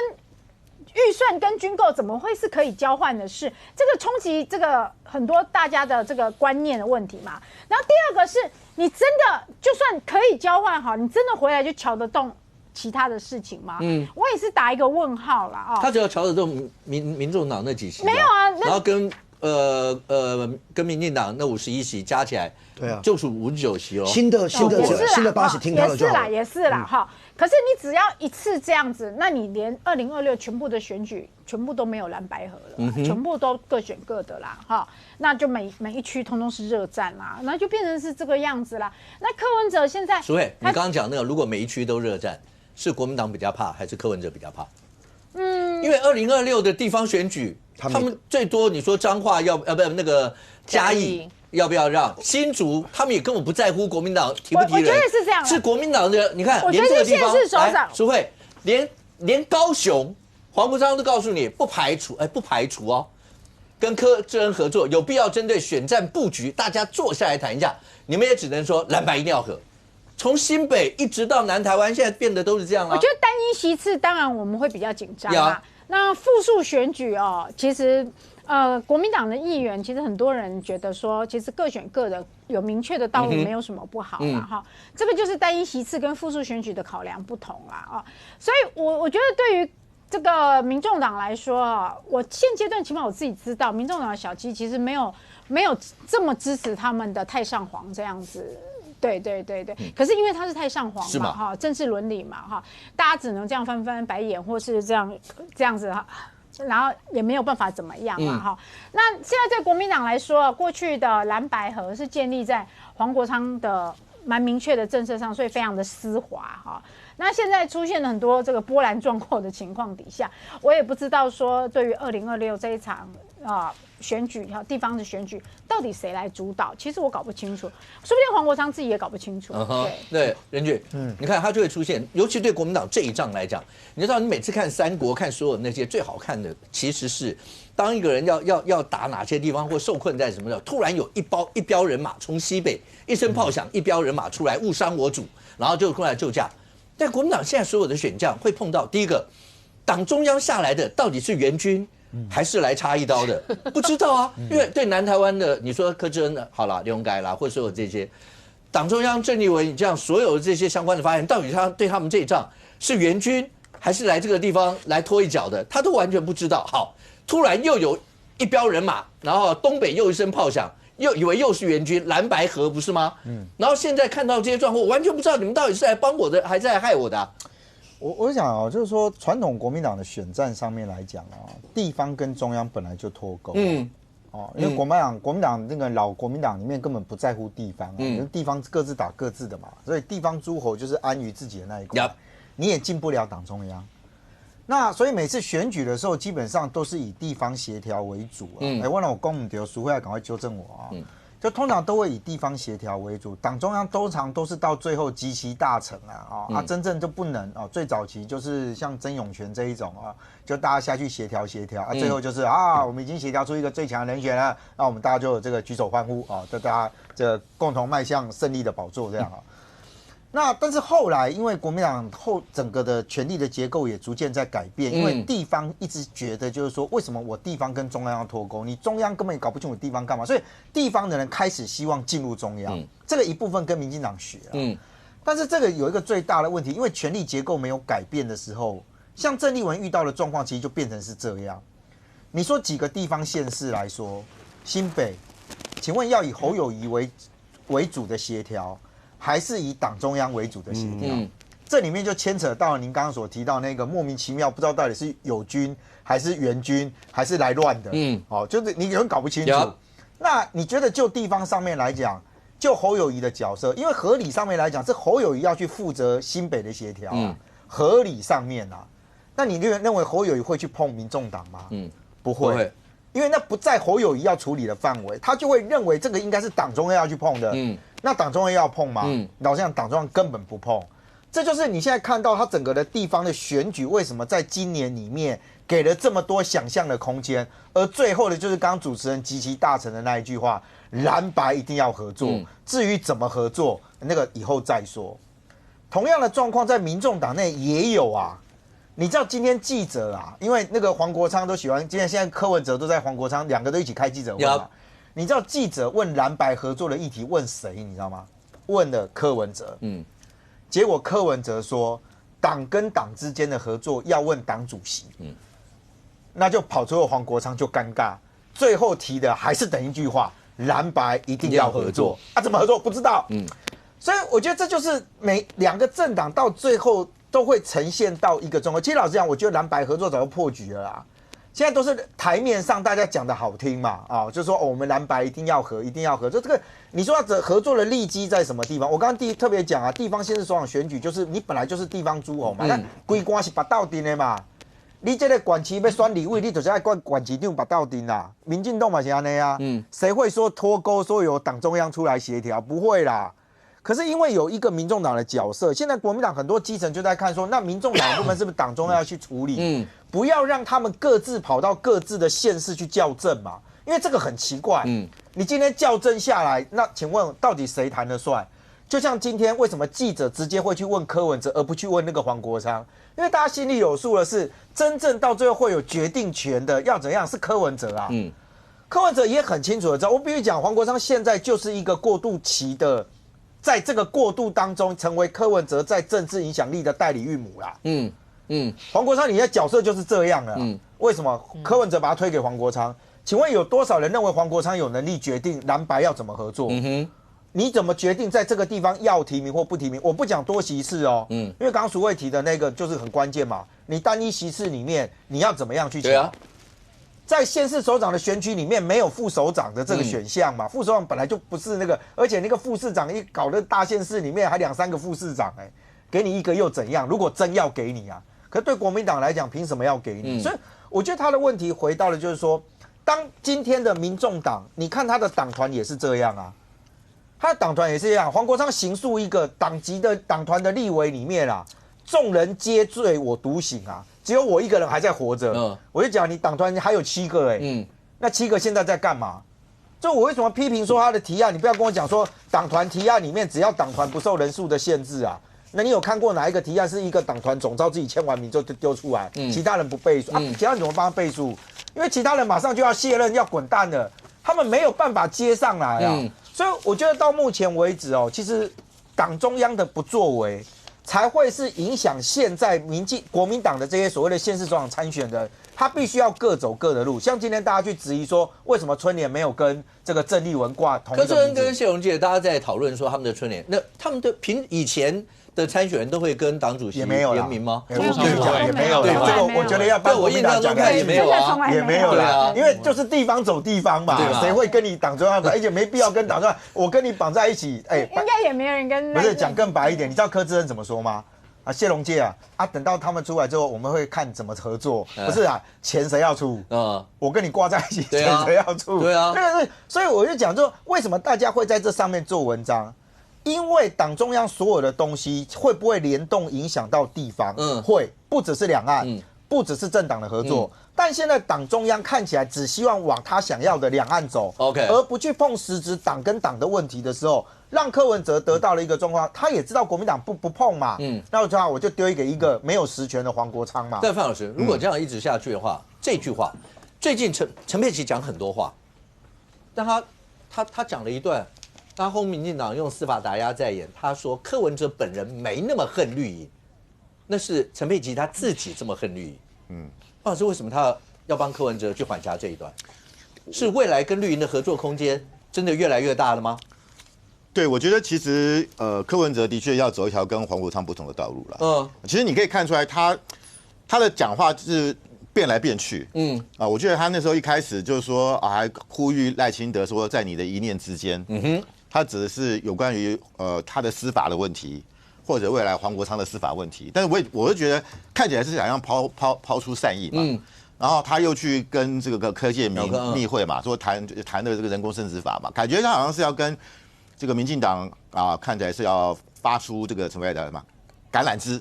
预算跟军购怎么会是可以交换的事？这个冲击这个很多大家的这个观念的问题嘛。然后第二个是你真的就算可以交换好，你真的回来就瞧得动其他的事情吗？我也是打一个问号啦他只要瞧得动民众党那几席，没有啊，然后跟民进党那51席加起来，对啊，就是59席哦。新的8席听他的就好了。也是啦哈。可是你只要一次这样子，那你连2026全部的选举全部都没有蓝白合了，全部都各选各的啦哈。那就每一区通通是热战啦，那就变成是这个样子啦。那柯文哲现在，淑慧，你刚刚讲那个，如果每一区都热战。是国民党比较怕，还是柯文哲比较怕？因为2026的地方选举，他们最多你说彰化不那个嘉义要不要让新竹，他们也根本不在乎国民党提不提人。我觉得是这样，是国民党的，你看连这个地方，淑慧，连高雄黄国昌都告诉你不排除哦，跟柯志恩合作有必要针对选战布局，大家坐下来谈一下。你们也只能说蓝白一定要合。从新北一直到南台湾，现在变得都是这样了。我觉得单一席次，当然我们会比较紧张啊。那复数选举哦，其实国民党的议员，其实很多人觉得说，其实各选各的，有明确的道路，没有什么不好啦哈。这个就是单一席次跟复数选举的考量不同啦啊。所以我觉得对于这个民众党来说啊，我现阶段起码我自己知道，民众党的小鸡其实没有这么支持他们的太上皇这样子。对，可是因为他是太上皇嘛，哈，政治伦理嘛，哈，大家只能这样翻翻白眼，或是这样子哈，然后也没有办法怎么样嘛，哈。那现在对国民党来说，过去的蓝白合是建立在黄国昌的蛮明确的政策上，所以非常的丝滑哈。那现在出现了很多这个波澜壮阔的情况底下，我也不知道说对于2026这一场选举地方的选举，到底谁来主导？其实我搞不清楚，说不定黄国昌自己也搞不清楚。对，任俊，你看他就会出现，尤其对国民党这一仗来讲，你知道，你每次看三国，看所有那些最好看的，其实是当一个人要打哪些地方或受困在什么的，突然有一彪人马从西北一声炮响，一彪人马出来误伤我主，然后就过来救驾。但国民党现在所有的选将会碰到第一个，党中央下来的到底是援军还是来插一刀的？不知道啊，因为对南台湾的，你说柯志恩好了，刘永改啦，或者所有这些党中央郑立文这样所有的这些相关的发言，到底他对他们这一仗是援军还是来这个地方来拖一脚的，他都完全不知道。好，突然又有一彪人马，然后东北又一声炮响。又以为又是援军，蓝白合不是吗？然后现在看到这些状况，我完全不知道你们到底是来帮我的，还是来害我的啊？我想就是说，传统国民党的选战上面来讲地方跟中央本来就脱钩。因为国民党那个老国民党里面根本不在乎地方地方各自打各自的嘛，所以地方诸侯就是安于自己的那一块，你也进不了党中央。那所以每次选举的时候，基本上都是以地方协调为主我讲不对，淑慧要赶快纠正我就通常都会以地方协调为主，党中央通常都是到最后集其大成啊，真正就不能哦。最早期就是像曾永权这一种啊，就大家下去协调啊，最后就是我们已经协调出一个最强的人选了，那我们大家就这个举手欢呼啊，大家这共同迈向胜利的宝座这样啊。那但是后来，因为国民党整个的权力的结构也逐渐在改变，因为地方一直觉得就是说，为什么我地方跟中央要脱钩？你中央根本也搞不清楚地方干嘛，所以地方的人开始希望进入中央，这个一部分跟民进党学但是这个有一个最大的问题，因为权力结构没有改变的时候，像郑丽文遇到的状况，其实就变成是这样。你说几个地方县市来说，新北，请问要以侯友宜为主的协调？还是以党中央为主的协调，这里面就牵扯到您刚刚所提到那个莫名其妙，不知道到底是友军还是援军还是来乱的，就是你永远搞不清楚。那你觉得就地方上面来讲，就侯友宜的角色，因为合理上面来讲是侯友宜要去负责新北的协调合理上面那你认为侯友宜会去碰民众党吗？不会。因为那不在侯友宜要处理的范围，他就会认为这个应该是党中央要去碰的。那党中央要碰吗？老实讲，党中央根本不碰。这就是你现在看到他整个的地方的选举，为什么在今年里面给了这么多想象的空间，而最后的就是刚刚主持人集其大成的那一句话：蓝白一定要合作。至于怎么合作，那个以后再说。同样的状况在民众党内也有你知道今天记者因为那个黄国昌都喜欢，现在柯文哲都在黄国昌两个都一起开记者会嘛。你知道记者问蓝白合作的议题问谁？你知道吗？问了柯文哲。结果柯文哲说，党跟党之间的合作要问党主席。那就跑出了黄国昌就尴尬，最后提的还是等一句话：蓝白一定要合作怎么合作不知道。所以我觉得这就是每两个政党到最后都会呈现到一个状况。其实老实讲，我觉得蓝白合作早就破局了啦。现在都是台面上大家讲的好听嘛，就是说我们蓝白一定要合，一定要合。这个你说要合作的利基在什么地方？我刚刚特别讲地方县市首长选举就是你本来就是地方诸侯嘛，那规关是拔到顶的嘛。你这个管区要选立委，你就是要管区长拔到顶啦。民进党嘛是安尼谁会说脱钩，说由党中央出来协调？不会啦。可是因为有一个民众党的角色，现在国民党很多基层就在看说，那民众党的部分是不是党中央要去处理？不要让他们各自跑到各自的县市去校正嘛，因为这个很奇怪。你今天校正下来，那请问到底谁谈得算？就像今天为什么记者直接会去问柯文哲，而不去问那个黄国昌？因为大家心里有数的是，真正到最后会有决定权的要怎样是柯文哲柯文哲也很清楚的知道，我必须讲，黄国昌现在就是一个过渡期的。在这个过渡当中，成为柯文哲在政治影响力的代理孕母啦。黄国昌你的角色就是这样了。为什么柯文哲把他推给黄国昌？请问有多少人认为黄国昌有能力决定蓝白要怎么合作？你怎么决定在这个地方要提名或不提名？我不讲多席次因为刚刚淑慧提的那个就是很关键嘛。你单一席次里面你要怎么样去抢？在县市首长的选举里面没有副首长的这个选项嘛，副首长本来就不是那个，而且那个副市长一搞的大县市里面还2、3个副市长给你一个又怎样？如果真要给你可是对国民党来讲，凭什么要给你？所以我觉得他的问题回到了就是说，当今天的民众党，你看他的党团也是这样他的党团也是这样，黄国昌形塑一个党籍的党团的立委里面众人皆醉我独醒只有我一个人还在活着。我就讲你党团还有7个那7个现在在干嘛？就我为什么批评说他的提案？你不要跟我讲说党团提案里面只要党团不受人数的限制那你有看过哪一个提案是一个党团总召自己签完名就丢出来，其他人不背书其他人怎么帮他背书？因为其他人马上就要卸任要滚蛋了，他们没有办法接上来所以我觉得到目前为止其实党中央的不作为。才会是影响现在国民党的这些所谓的县市首长参选的，他必须要各走各的路。像今天大家去质疑说，为什么春联没有跟这个郑丽文挂同一个名字？柯志恩跟谢龙介，大家在讨论说他们的春联，那他们的以前的参选人都会跟党主席联名吗？也没有。对这个我觉得要帮国民党讲也没有也没有啦，因为就是地方走地方嘛，谁会跟你党中央绑？而且没必要跟党中央，我跟你绑在一起，应该也没人跟。不是讲更白一点，你知道柯志恩怎么说吗？啊，谢龙介啊，等到他们出来之后，我们会看怎么合作，不是啊，钱谁要出？我跟你挂在一起，钱谁要出？对啊，对，所以我就讲说，为什么大家会在这上面做文章？因为党中央所有的东西会不会联动影响到地方？会，不只是两岸，不只是政党的合作。但现在党中央看起来只希望往他想要的两岸走 ，OK， 而不去碰实质党跟党的问题的时候，让柯文哲得到了一个状况，他也知道国民党不碰嘛，那我就丢给一个没有实权的黄国昌嘛。但范老师，如果这样一直下去的话，这句话，最近陈佩琪讲很多话，但他讲了一段，他轰民进党用司法打压在演，他说柯文哲本人没那么恨绿营，那是陈佩琪他自己这么恨绿营。范老师，为什么他要帮柯文哲去缓颊这一段？是未来跟绿营的合作空间真的越来越大了吗？对，我觉得其实柯文哲的确要走一条跟黄国昌不同的道路了。其实你可以看出来他的讲话是变来变去。我觉得他那时候一开始就是说还呼吁赖清德说在你的一念之间。他指的是有关于他的司法的问题。或者未来黄国昌的司法问题，但是我就觉得看起来是想要抛出善意嘛，然后他又去跟这个柯建铭密会嘛，说谈的这个人工生殖法嘛，感觉他好像是要跟这个民进党看起来是要发出这个什么橄榄枝，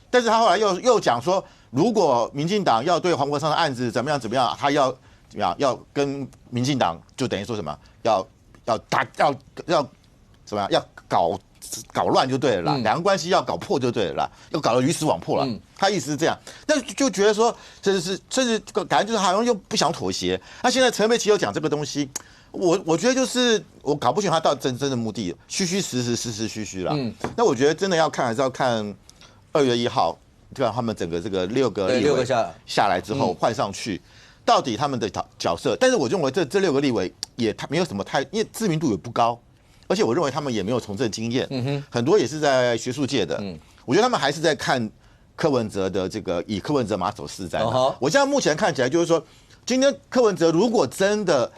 但是他后来又讲说，如果民进党要对黄国昌的案子怎么样，他要怎么样，要跟民进党就等于说什么，要怎么样，要搞乱就对了啦，两个关系要搞破就对了啦，要搞得鱼死网破了。他意思是这样，但就觉得说，甚至感觉就是好像又不想妥协。那现在陈佩琪又讲这个东西，我觉得就是我搞不清他到底真的目的，虚虚啦。那我觉得真的要看还是要看2月1号，对吧？他们整个这个6个立委下来之后换上去，到底他们的角色？但是我认为这6个立委也他没有什么因为知名度也不高。而且我认为他们也没有从政经验，很多也是在学术界的。我觉得他们还是在看柯文哲的这个以柯文哲马首是瞻。我现在目前看起来就是说，今天柯文哲如果真的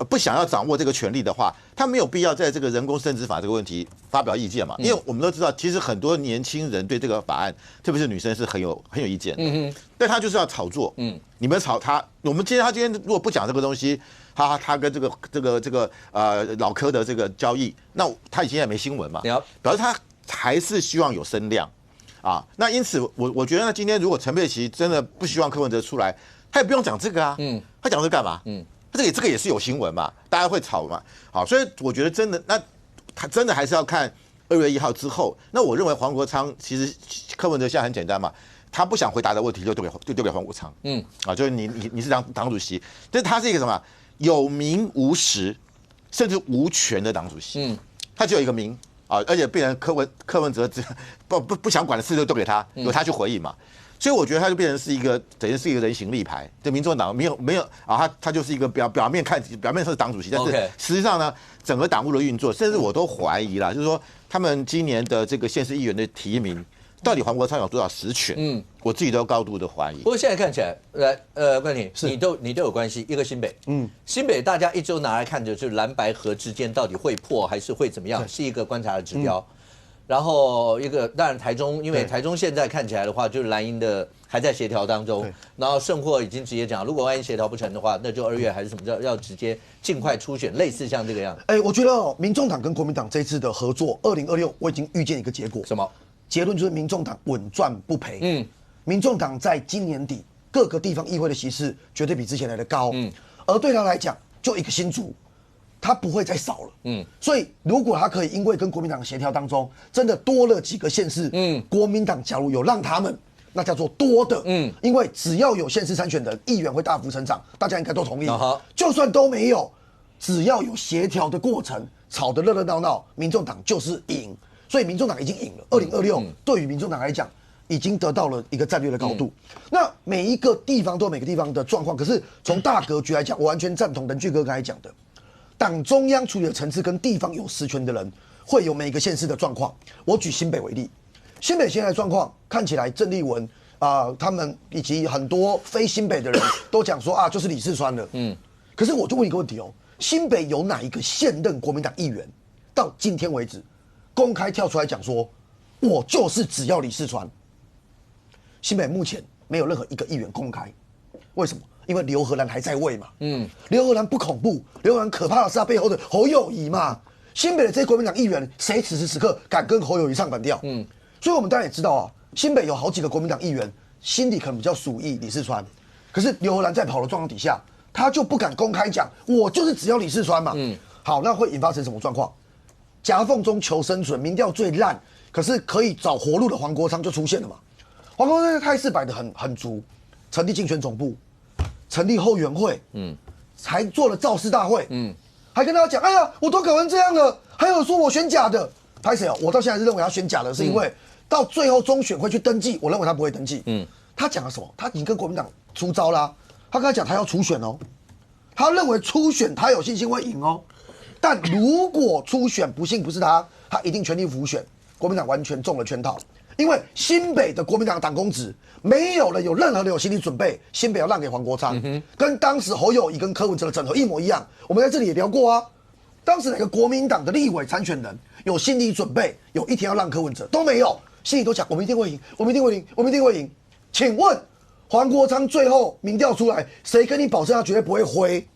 不想要掌握这个权力的话，他没有必要在这个人工生殖法这个问题发表意见嘛。因为我们都知道，其实很多年轻人对这个法案，特别是女生是很有意见的。但他就是要炒作。你们炒他，他今天如果不讲这个东西。他跟这个老柯的这个交易，那他已经也没新闻嘛，表示他还是希望有声量啊。那因此我觉得呢，今天如果陈佩琪真的不希望柯文哲出来，他也不用讲这个啊，他讲这干嘛？这个也是有新闻嘛，大家会炒嘛。好，所以我觉得真的，那他真的还是要看2月1号之后。那我认为黄国昌其实柯文哲现在很简单嘛。他不想回答的问题就丢给黄国昌，就是你是党主席，但是他是一个什么有名无实，甚至无权的党主席，他只有一个名而且变成柯文哲不想管的事就丢给他，由他去回应嘛，所以我觉得他就变成是一个等于是一个人形立牌，对民众党没有他就是一个表面是党主席，但是实际上呢，整个党务的运作，甚至我都怀疑啦，就是说他们今年的这个县市议员的提名。到底黄国昌有多少实权？我自己都高度的怀疑。不过现在看起来，冠廷，你都有关系。一个新北，新北大家一直都拿来看着，就是蓝白合之间到底会破还是会怎么样，是一个观察的指标。然后一个当然台中，因为台中现在看起来的话，就是蓝营的还在协调当中。然后盛货已经直接讲，如果万一协调不成的话，那就2月还是什么要直接尽快初选，类似像这个样子。我觉得民众党跟国民党这次的合作，2026我已经预见一个结果。什么？结论就是民众党稳赚不赔。民众党在今年底各个地方议会的席次绝对比之前来的高。而对他来讲，就一个新竹，他不会再少了。所以如果他可以因为跟国民党协调当中真的多了几个县市，国民党假如有让他们，那叫做多的。因为只要有县市参选的议员会大幅成长，大家应该都同意。就算都没有，只要有协调的过程，吵得热热闹闹，民众党就是赢。所以民众党已经赢了，2026对于民众党来讲，已经得到了一个战略的高度。那每一个地方都有每个地方的状况，可是从大格局来讲，我完全赞同任俊哥刚才讲的，党中央处理的层次跟地方有实权的人会有每个县市的状况。我举新北为例，新北现在的状况看起来郑丽文他们以及很多非新北的人都讲说就是李四川了。可是我就问一个问题新北有哪一个现任国民党议员到今天为止公开跳出来讲说，我就是只要李四川。新北目前没有任何一个议员公开，为什么？因为刘荷兰还在位嘛。刘荷兰不恐怖，刘荷兰可怕的是他背后的侯友宜嘛。新北的这些国民党议员，谁此时此刻敢跟侯友宜唱反调？所以我们当然也知道啊，新北有好几个国民党议员心里可能比较属意李四川，可是刘荷兰在跑的状况底下，他就不敢公开讲，我就是只要李四川嘛。好，那会引发成什么状况？夹缝中求生存，民调最烂，可是可以找活路的黄国昌就出现了嘛。黄国昌的态势摆得很足，成立竞选总部，成立后援会，还做了造势大会，还跟大家讲，哎呀，我都搞成这样了，还有说我选假的，拍谁哦？我到现在是认为他选假的，是因为到最后中选会去登记，我认为他不会登记。他讲了什么？他已经跟国民党出招啦，他跟他讲他要初选哦，他认为初选他有信心会赢哦，但如果初选不幸不是他，他一定全力辅选，国民党完全中了圈套。因为新北的国民党党公职没有人有任何的有心理准备，新北要让给黄国昌，跟当时侯友宜跟柯文哲的整合一模一样。我们在这里也聊过啊，当时哪个国民党的立委参选人有心理准备，有一天要让柯文哲都没有，心里都讲我们一定会赢，我们一定会赢，我们一定会赢。请问黄国昌最后民调出来，谁跟你保证他绝对不会灰？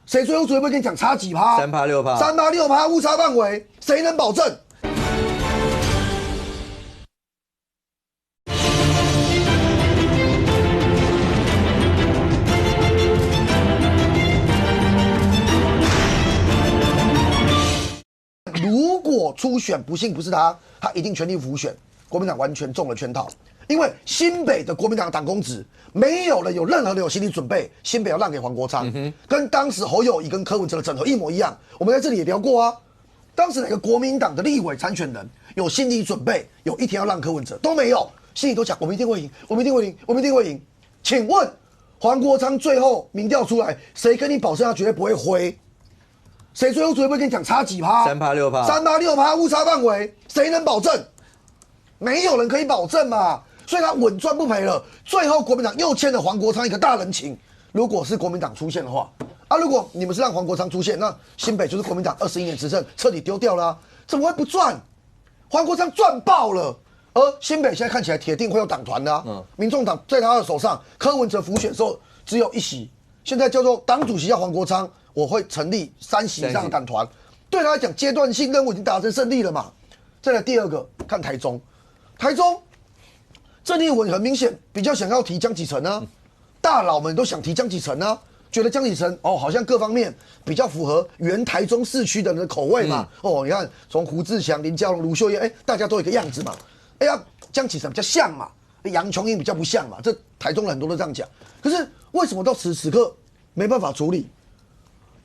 谁最后绝对不会跟你讲差几趴？3%、6%、3%、6%误差范围，谁能保证？如果初选不幸不是他，他一定全力辅选，国民党完全中了圈套。因为新北的国民党党公职没有人有任何的有心理准备，新北要让给黄国昌，跟当时侯友宜跟柯文哲的整合一模一样。我们在这里也聊过啊，当时哪个国民党的立委参选人有心理准备，有一天要让柯文哲都没有，心里都讲我们一定会赢，我们一定会赢，我们一定会赢。请问黄国昌最后民调出来，谁跟你保证他绝对不会灰？谁最后绝对不会跟你讲差几趴？3%、6%、3%、6%误差范围，谁能保证？没有人可以保证嘛。所以他稳赚不赔了。最后国民党又欠了黄国昌一个大人情。如果是国民党出现的话，如果你们是让黄国昌出现，那新北就是国民党21年执政彻底丢掉了怎么会不赚？黄国昌赚爆了。而新北现在看起来铁定会有党团的民众党在他的手上，柯文哲辅选的时候只有1席，现在叫做党主席叫黄国昌，我会成立3席以上的党团，对他来讲阶段性任务已经达成胜利了嘛。再来第二个，看台中郑丽文很明显比较想要提江启臣啊，大佬们都想提江启臣啊，觉得江启臣好像各方面比较符合原台中市区的人的口味嘛。你看从胡志强、林佳龙、卢秀燕，大家都有一个样子嘛。江启臣比较像嘛，杨琼英比较不像嘛，这台中人很多都这样讲。可是为什么到此时此刻没办法处理？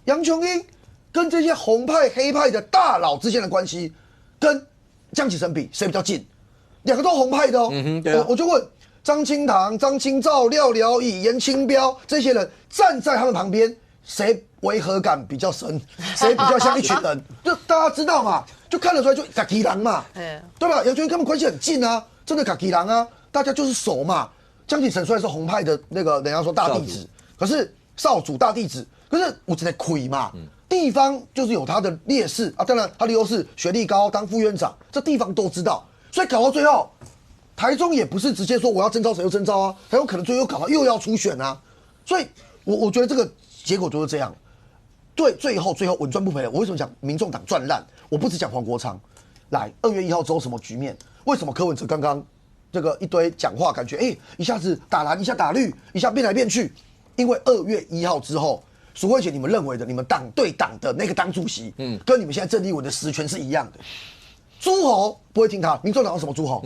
杨琼英跟这些红派、黑派的大佬之间的关系，跟江启臣比，谁比较近？两个都红派的我就问张清堂、张清照、廖了以、严清标这些人站在他们旁边，谁违和感比较深？谁比较像一群人？就大家知道嘛，就看得出来就卡基郎嘛，对吧？杨琼英跟他们关系很近啊，真的卡基郎啊，大家就是熟嘛。江启臣虽然是红派的那个人家说大弟子，可是少主大弟子，可是我只在亏嘛。地方就是有他的劣势啊，当然他的优势，学历高，当副院长，这地方都知道。所以搞到最后，台中也不是直接说我要征召谁就征召啊，台中可能最后搞到又要初选啊。所以我觉得这个结果就是这样。对，最后稳赚不赔了。我为什么讲民众党赚烂？我不只讲黄国昌。来，2月1号之后什么局面？为什么柯文哲刚刚这个一堆讲话，感觉一下子打蓝，一下打绿，一下变来变去？因为2月1号之后，苏慧姐你们认为的你们党对党的那个党主席，跟你们现在郑丽文的实权是一样的。诸侯不会听他，民众党有什么诸侯？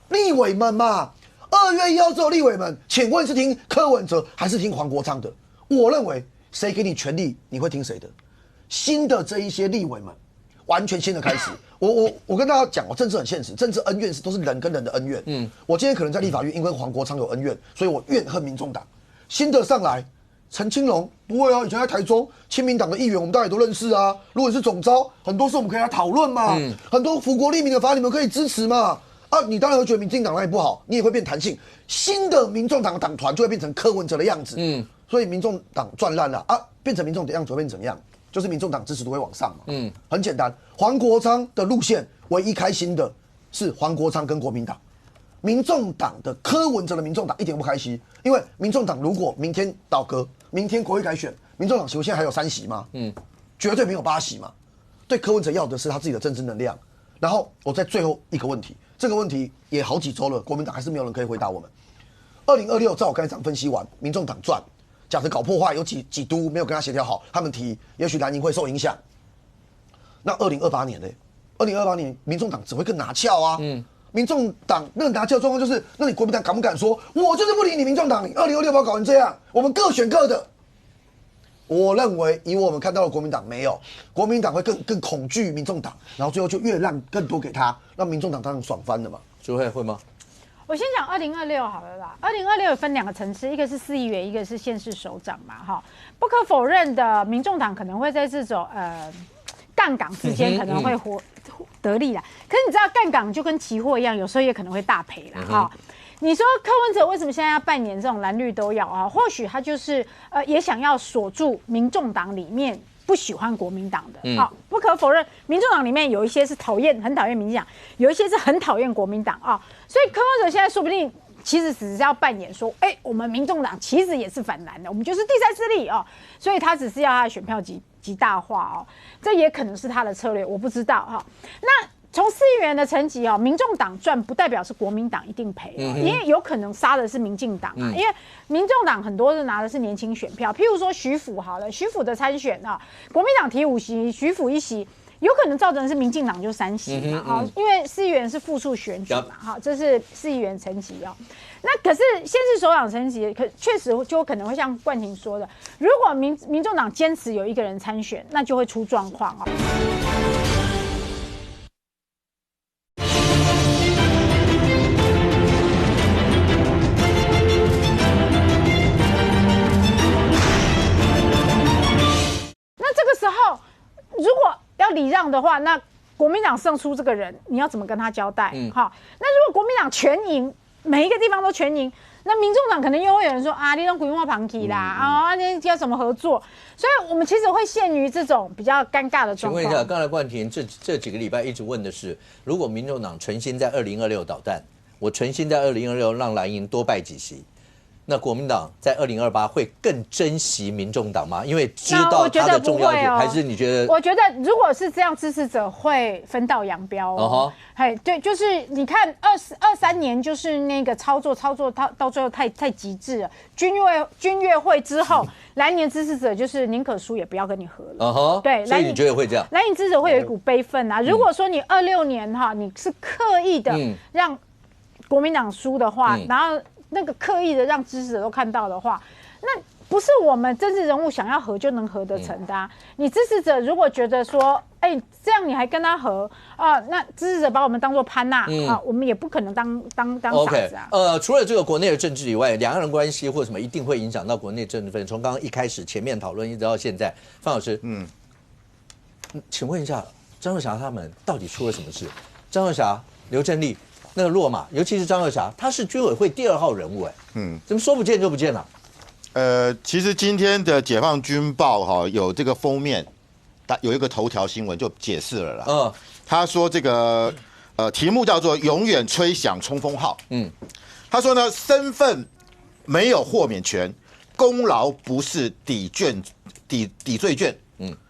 立委们嘛。2月1号之后，立委们，请问是听柯文哲还是听黄国昌的？我认为谁给你权力，你会听谁的？新的这一些立委们，完全新的开始。我跟大家讲，政治很现实，政治恩怨都是人跟人的恩怨。我今天可能在立法院，因为黄国昌有恩怨，所以我怨恨民众党。新的上来。陈清龙不会啊，以前在台中亲民党的议员，我们大家也都认识啊。如果是总召，很多事我们可以来讨论嘛。很多福国利民的法案，你们可以支持嘛。你当然会觉得民进党哪里不好，你也会变弹性。新的民众党的党团就会变成柯文哲的样子。所以民众党赚烂了变成民众的样子会变成怎么样？就是民众党支持度会往上嘛。很简单，黄国昌的路线唯一开心的是黄国昌跟国民党。民众党的柯文哲的民众党一点不开心，因为民众党如果明天倒戈，明天国会改选，民众党席位现在还有3席吗？绝对没有8席嘛。对柯文哲要的是他自己的政治能量。然后我在最后一个问题，这个问题也好几周了，国民党还是没有人可以回答我们。2026照我刚才这样分析完，民众党赚，假设搞破坏，有几都没有跟他协调好，他们提，也许蓝营会受影响。那2028年呢？2028年民众党只会更拿翘啊。民众党那拿翘的状况就是，那你国民党敢不敢说，我就是不理你民众党，你2026把我搞成这样，我们各选各的？我认为以我们看到的国民党没有，国民党会更恐惧民众党，然后最后就越让更多给他，那民众党当然爽翻了嘛。朱慧会吗？我先讲2026好了啦。2026分2个层次，一个是市议员，一个是县市首长嘛，哈。不可否认的，民众党可能会在这种杠杆之间可能会得利啦。可是你知道杠杆就跟期货一样，有时候也可能会大赔啦，哈。你说柯文哲为什么现在要扮演这种蓝绿都要啊？或许他就是也想要锁住民众党里面不喜欢国民党的。好，不可否认，民众党里面有一些是很讨厌民进党，有一些是很讨厌国民党啊。所以柯文哲现在说不定其实只是要扮演说，我们民众党其实也是反蓝的，我们就是第三势力哦。所以他只是要他的选票极大化哦，这也可能是他的策略，我不知道哈。那从市议员的层级哦，民众党赚不代表是国民党一定赔，因为有可能杀的是民进党啊，因为民众党很多人拿的是年轻选票，譬如说徐府好了，徐府的参选啊，国民党提5席，徐府1席，有可能造成是民进党就3席嘛，哈，因为市议员是复数选举嘛，哈，这是市议员层级哦。那可是县市首长层级，确实就可能会像冠廷说的，如果民众党坚持有一个人参选，那就会出状况哦。如果要礼让的话，那国民党胜出这个人，你要怎么跟他交代？好，那如果国民党全赢，每一个地方都全赢，那民众党可能又会有人说啊，你让规划旁提啦，你要怎么合作？所以我们其实会陷于这种比较尴尬的状况。请问一下，刚才冠廷这几个礼拜一直问的是，如果民众党存心在2026捣蛋，我存心在2026让蓝营多败几席。那国民党在2028会更珍惜民众党吗？因为知道它的重要性，还是你觉得？我觉得如果是这样，支持者会分道扬镳哦。对，就是你看23年，就是那个操作到最后太极致了。军乐会之后，蓝营支持者就是宁可输也不要跟你合了。对，所以你觉得会这样？蓝营支持者会有一股悲愤啊。如果说你26年哈，你是刻意的让国民党输的话，然后那个刻意的让支持者都看到的话，那不是我们政治人物想要合就能合得成的啊。你支持者如果觉得说，这样你还跟他合啊，那支持者把我们当作潘娜啊，我们也不可能当傻子啊。除了这个国内的政治以外，两岸关系或什么一定会影响到国内政治氛围。从刚刚一开始前面讨论一直到现在，范老师，请问一下，张又侠他们到底出了什么事？张又侠、刘振立。那个落马，尤其是张又侠，他是军委会第2号人物，怎么说不见就不见了？其实今天的《解放军报》有这个封面，有一个头条新闻就解释了啦。他说这个题目叫做"永远吹响冲锋号"。他说呢，身份没有豁免权，功劳不是抵罪券。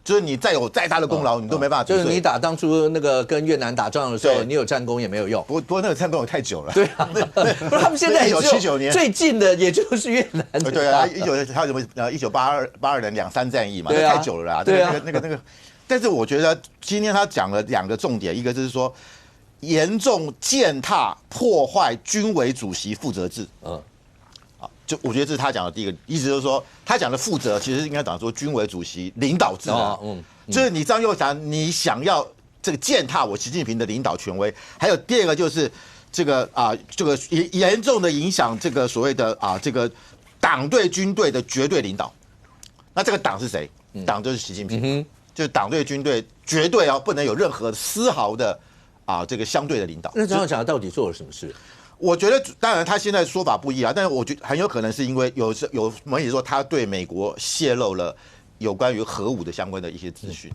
就是你再有再大的功劳，你都没办法。就是你当初那个跟越南打仗的时候，你有战功也没有用。不过那个战功也太久了。对啊，不是他们现在1979年最近的也就是越南。对啊还有什么1982年2、3战役嘛，那太久了啦。对啊，那个。但是我觉得今天他讲了2个重点，一个就是说严重践踏破坏军委主席负责制。就我觉得这是他讲的第一个意思，就是说他讲的负责其实应该讲说军委主席领导制就是你张又侠你想要这个践踏我习近平的领导权威，还有第2个就是这个严重的影响这个所谓的这个党对军队的绝对领导。那这个党是谁？党就是习近平，就是党对军队绝对不能有任何丝毫的这个相对的领导。那张又侠到底做了什么事？我觉得，当然他现在说法不一啊，但是我觉得很有可能是因为有媒体说他对美国泄露了有关于核武的相关的一些资讯。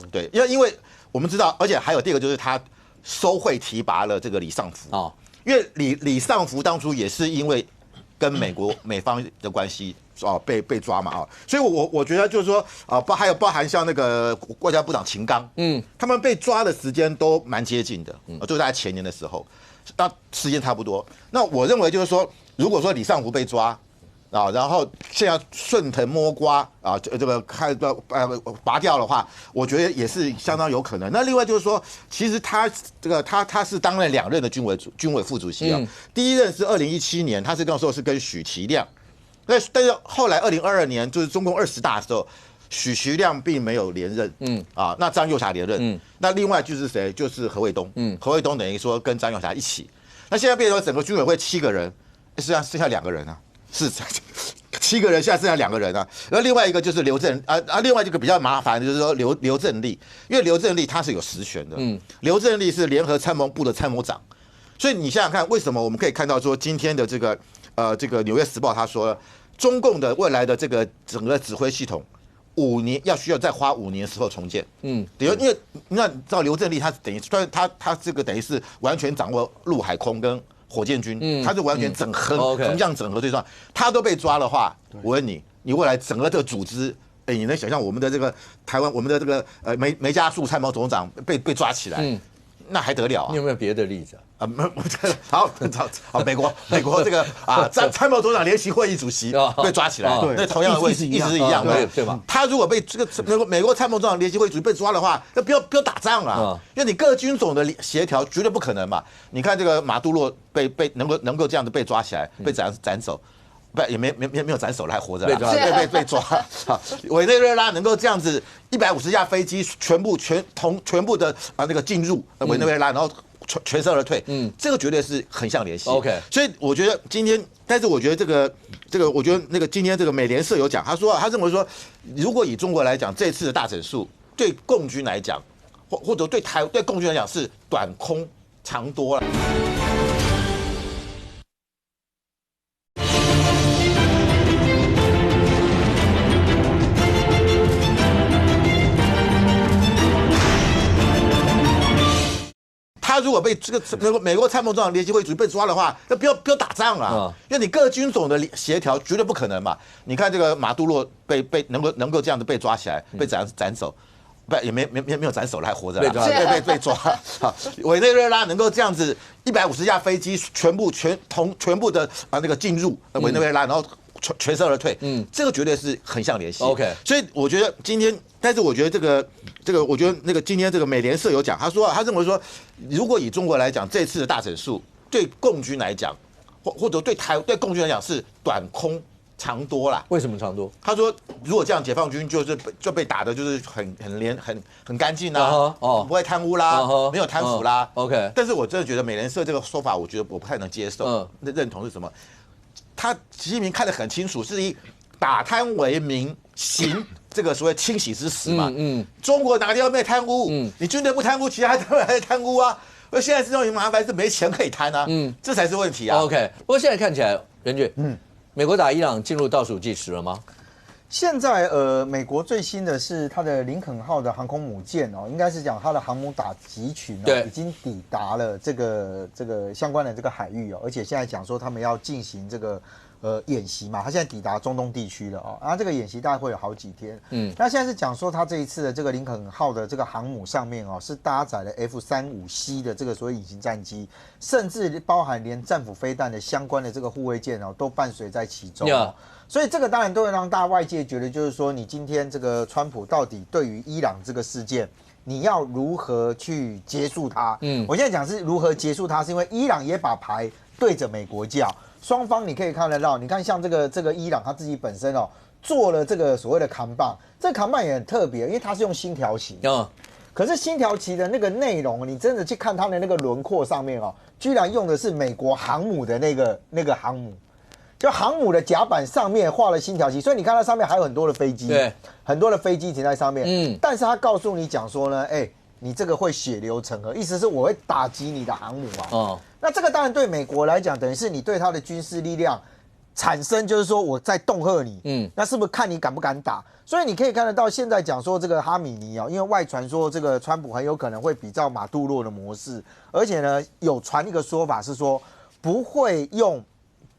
对，因为我们知道，而且还有第2个就是他收贿提拔了这个李尚福哦，因为李尚福当初也是因为跟美方的关系哦被抓嘛啊，所以我觉得就是说还有包含像那个外交部长秦刚，他们被抓的时间都蛮接近的，就在前年的时候，那时间差不多。那我认为就是说，如果说李尚福被抓。然后现在顺藤摸瓜这个拔掉的话，我觉得也是相当有可能。那另外就是说，其实他是担任2任的军委副主席啊。第一任是2017年，他是那时候是跟许其亮，但是后来2022年就是中共20大的时候，许其亮并没有连任，那张又侠连任，那另外就是谁？就是何卫东，何卫东等于说跟张又侠一起。那现在变成整个军委会7个人，实际上剩下2个人啊。是7个人，现在剩下2个人啊。然后另外一个就是刘正另外一个比较麻烦就是说刘正利，因为刘正利他是有实权的，刘正利是联合参谋部的参谋长，所以你想想看，为什么我们可以看到说今天的这个《纽约时报》他说，中共的未来的这个整个指挥系统5年需要再花5年时候重建，因为你知道刘正利他等于他这个等于是完全掌握陆海空跟火箭军，他是完全整合，横向整合对象，他都被抓的话，我问你，你未来整个这个组织，你能想象我们的这个台湾，我们的这个梅家树参谋总长被抓起来，那还得了啊？你有没有别的例子啊？好，美国这个参谋总长联席会议主席被抓起来，那同样的位置一直是一样的，对吧？他如果被这个美国参谋总长联席会议主席被抓的话，那不要打仗啊，因为你各军种的协调绝对不可能嘛。你看这个马杜罗被能够这样子被抓起来，被斩首。不也没有斩首了，还活着被抓。委内瑞拉能够这样子150架飞机全部的那个进入委内瑞拉，然后全身而退，这个绝对是横向联系。OK， 所以我觉得今天，但是我觉得这个，我觉得那个今天这个美联社有讲，他认为说，如果以中国来讲，这次的大整数对共军来讲，或者对共军来讲是短空长多了。他如果被这个美国参谋总长联席会议主席被抓的话，那不要打仗啊，因为你各军种的协调绝对不可能嘛。你看这个马杜罗被能够这样子被抓起来，被斩首，不也没有斩首了，还活着，被抓。委内瑞拉能够这样子150架飞机全部的那个进入委内瑞拉，然后全身而退，这个绝对是横向联系。OK， 所以我觉得今天，但是我觉得这个，我觉得那个今天这个美联社有讲，他认为说，如果以中国来讲，这次的大整数对共军来讲，或者对共军来讲是短空长多啦。为什么长多？他说，如果这样，解放军就被打的就是很干净啦，不会贪污啦，没有贪腐啦。OK， 但是我真的觉得美联社这个说法，我觉得我不太能接受。认同是什么？他习近平看得很清楚，是以打贪为名，行这个所谓清洗之实嘛。中国哪个地方没贪污？你军队不贪污，其他单位还贪污啊。而现在这种麻烦是没钱可以贪啊。这才是问题啊。OK， 不过现在看起来，任俊，美国打伊朗进入倒数计时了吗？现在美国最新的是它的林肯号的航空母舰应该是讲它的航母打击群已经抵达了这个相关的这个海域而且现在讲说他们要进行这个演习嘛，它现在抵达中东地区了然后这个演习大概会有好几天。那现在是讲说它这一次的这个林肯号的这个航母上面是搭载了 F-35C 的这个所谓隐形战机，甚至包含连战斧飞弹的相关的这个护卫舰都伴随在其中。所以这个当然都会让大外界觉得，就是说你今天这个川普到底对于伊朗这个事件，你要如何去结束它？我现在讲是如何结束它，是因为伊朗也把牌对着美国叫，双方你可以看得到，你看像这个伊朗他自己本身做了这个所谓的扛棒，这个扛棒也很特别，因为它是用星条旗。可是星条旗的那个内容，你真的去看它的那个轮廓上面居然用的是美国航母的那个航母。就航母的甲板上面画了星条旗，所以你看它上面还有很多的飞机，对，很多的飞机停在上面。但是他告诉你讲说呢，你这个会血流成河，意思是我会打击你的航母啊。那这个当然对美国来讲，等于是你对它的军事力量产生就是说我在恫吓你，那是不是看你敢不敢打？所以你可以看得到，现在讲说这个哈米尼因为外传说这个川普很有可能会比照马杜罗的模式，而且呢有传一个说法是说不会用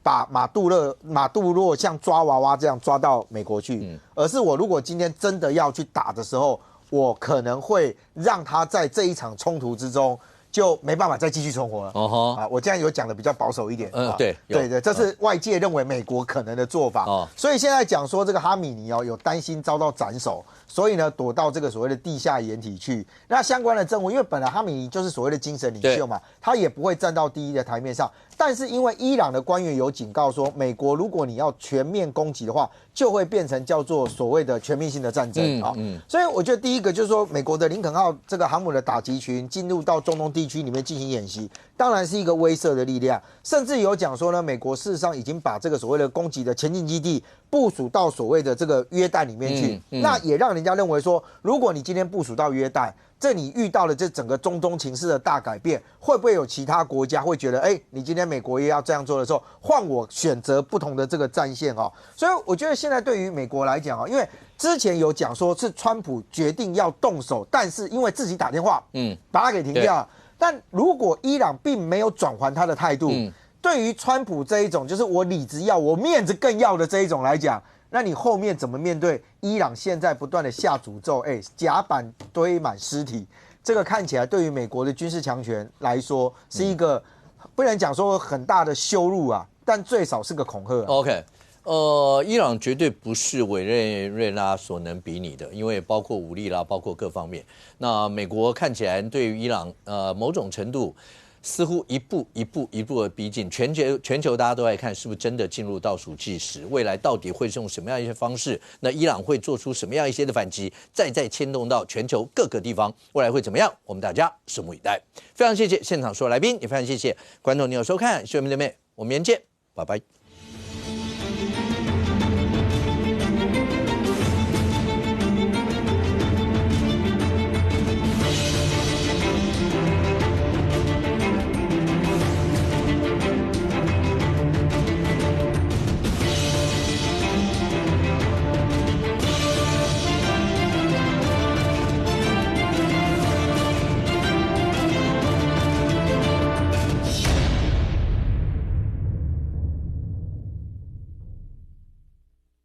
把马杜罗像抓娃娃这样抓到美国去，而是我如果今天真的要去打的时候，我可能会让他在这一场冲突之中就没办法再继续存活了。我这样有讲的比较保守一点。对，这是外界认为美国可能的做法。所以现在讲说这个哈米尼有担心遭到斩首，所以呢躲到这个所谓的地下掩体去。那相关的证物，因为本来哈米尼就是所谓的精神领袖嘛，他也不会站到第一的台面上。但是因为伊朗的官员有警告说，美国如果你要全面攻击的话，就会变成叫做所谓的全面性的战争啊。所以我觉得第一个就是说，美国的林肯号这个航母的打击群进入到中东地区里面进行演习，当然是一个威慑的力量。甚至有讲说呢，美国事实上已经把这个所谓的攻击的前进基地部署到所谓的这个约旦里面去，那也让人家认为说，如果你今天部署到约旦，这你遇到了这整个中东情势的大改变，会不会有其他国家会觉得，你今天美国也要这样做的时候，换我选择不同的这个战线所以我觉得现在对于美国来讲因为之前有讲说是川普决定要动手，但是因为自己打电话，把他给停掉了。但如果伊朗并没有转换他的态度，对于川普这一种就是我里子要我面子更要的这一种来讲，那你后面怎么面对伊朗现在不断的下诅咒？甲板堆满尸体，这个看起来对于美国的军事强权来说是一个不能讲说很大的羞辱啊，但最少是个恐吓。OK， 伊朗绝对不是委内瑞拉所能比拟的，因为包括武力啦，包括各方面。那美国看起来对于伊朗某种程度。似乎一步的逼近，全球大家都在看是不是真的进入倒数计时，未来到底会用什么样一些方式？那伊朗会做出什么样一些的反击，再牵动到全球各个地方，未来会怎么样？我们大家拭目以待。非常谢谢现场所有来宾，也非常谢谢观众朋友收看《新闻面对面》，我们明天见，拜拜。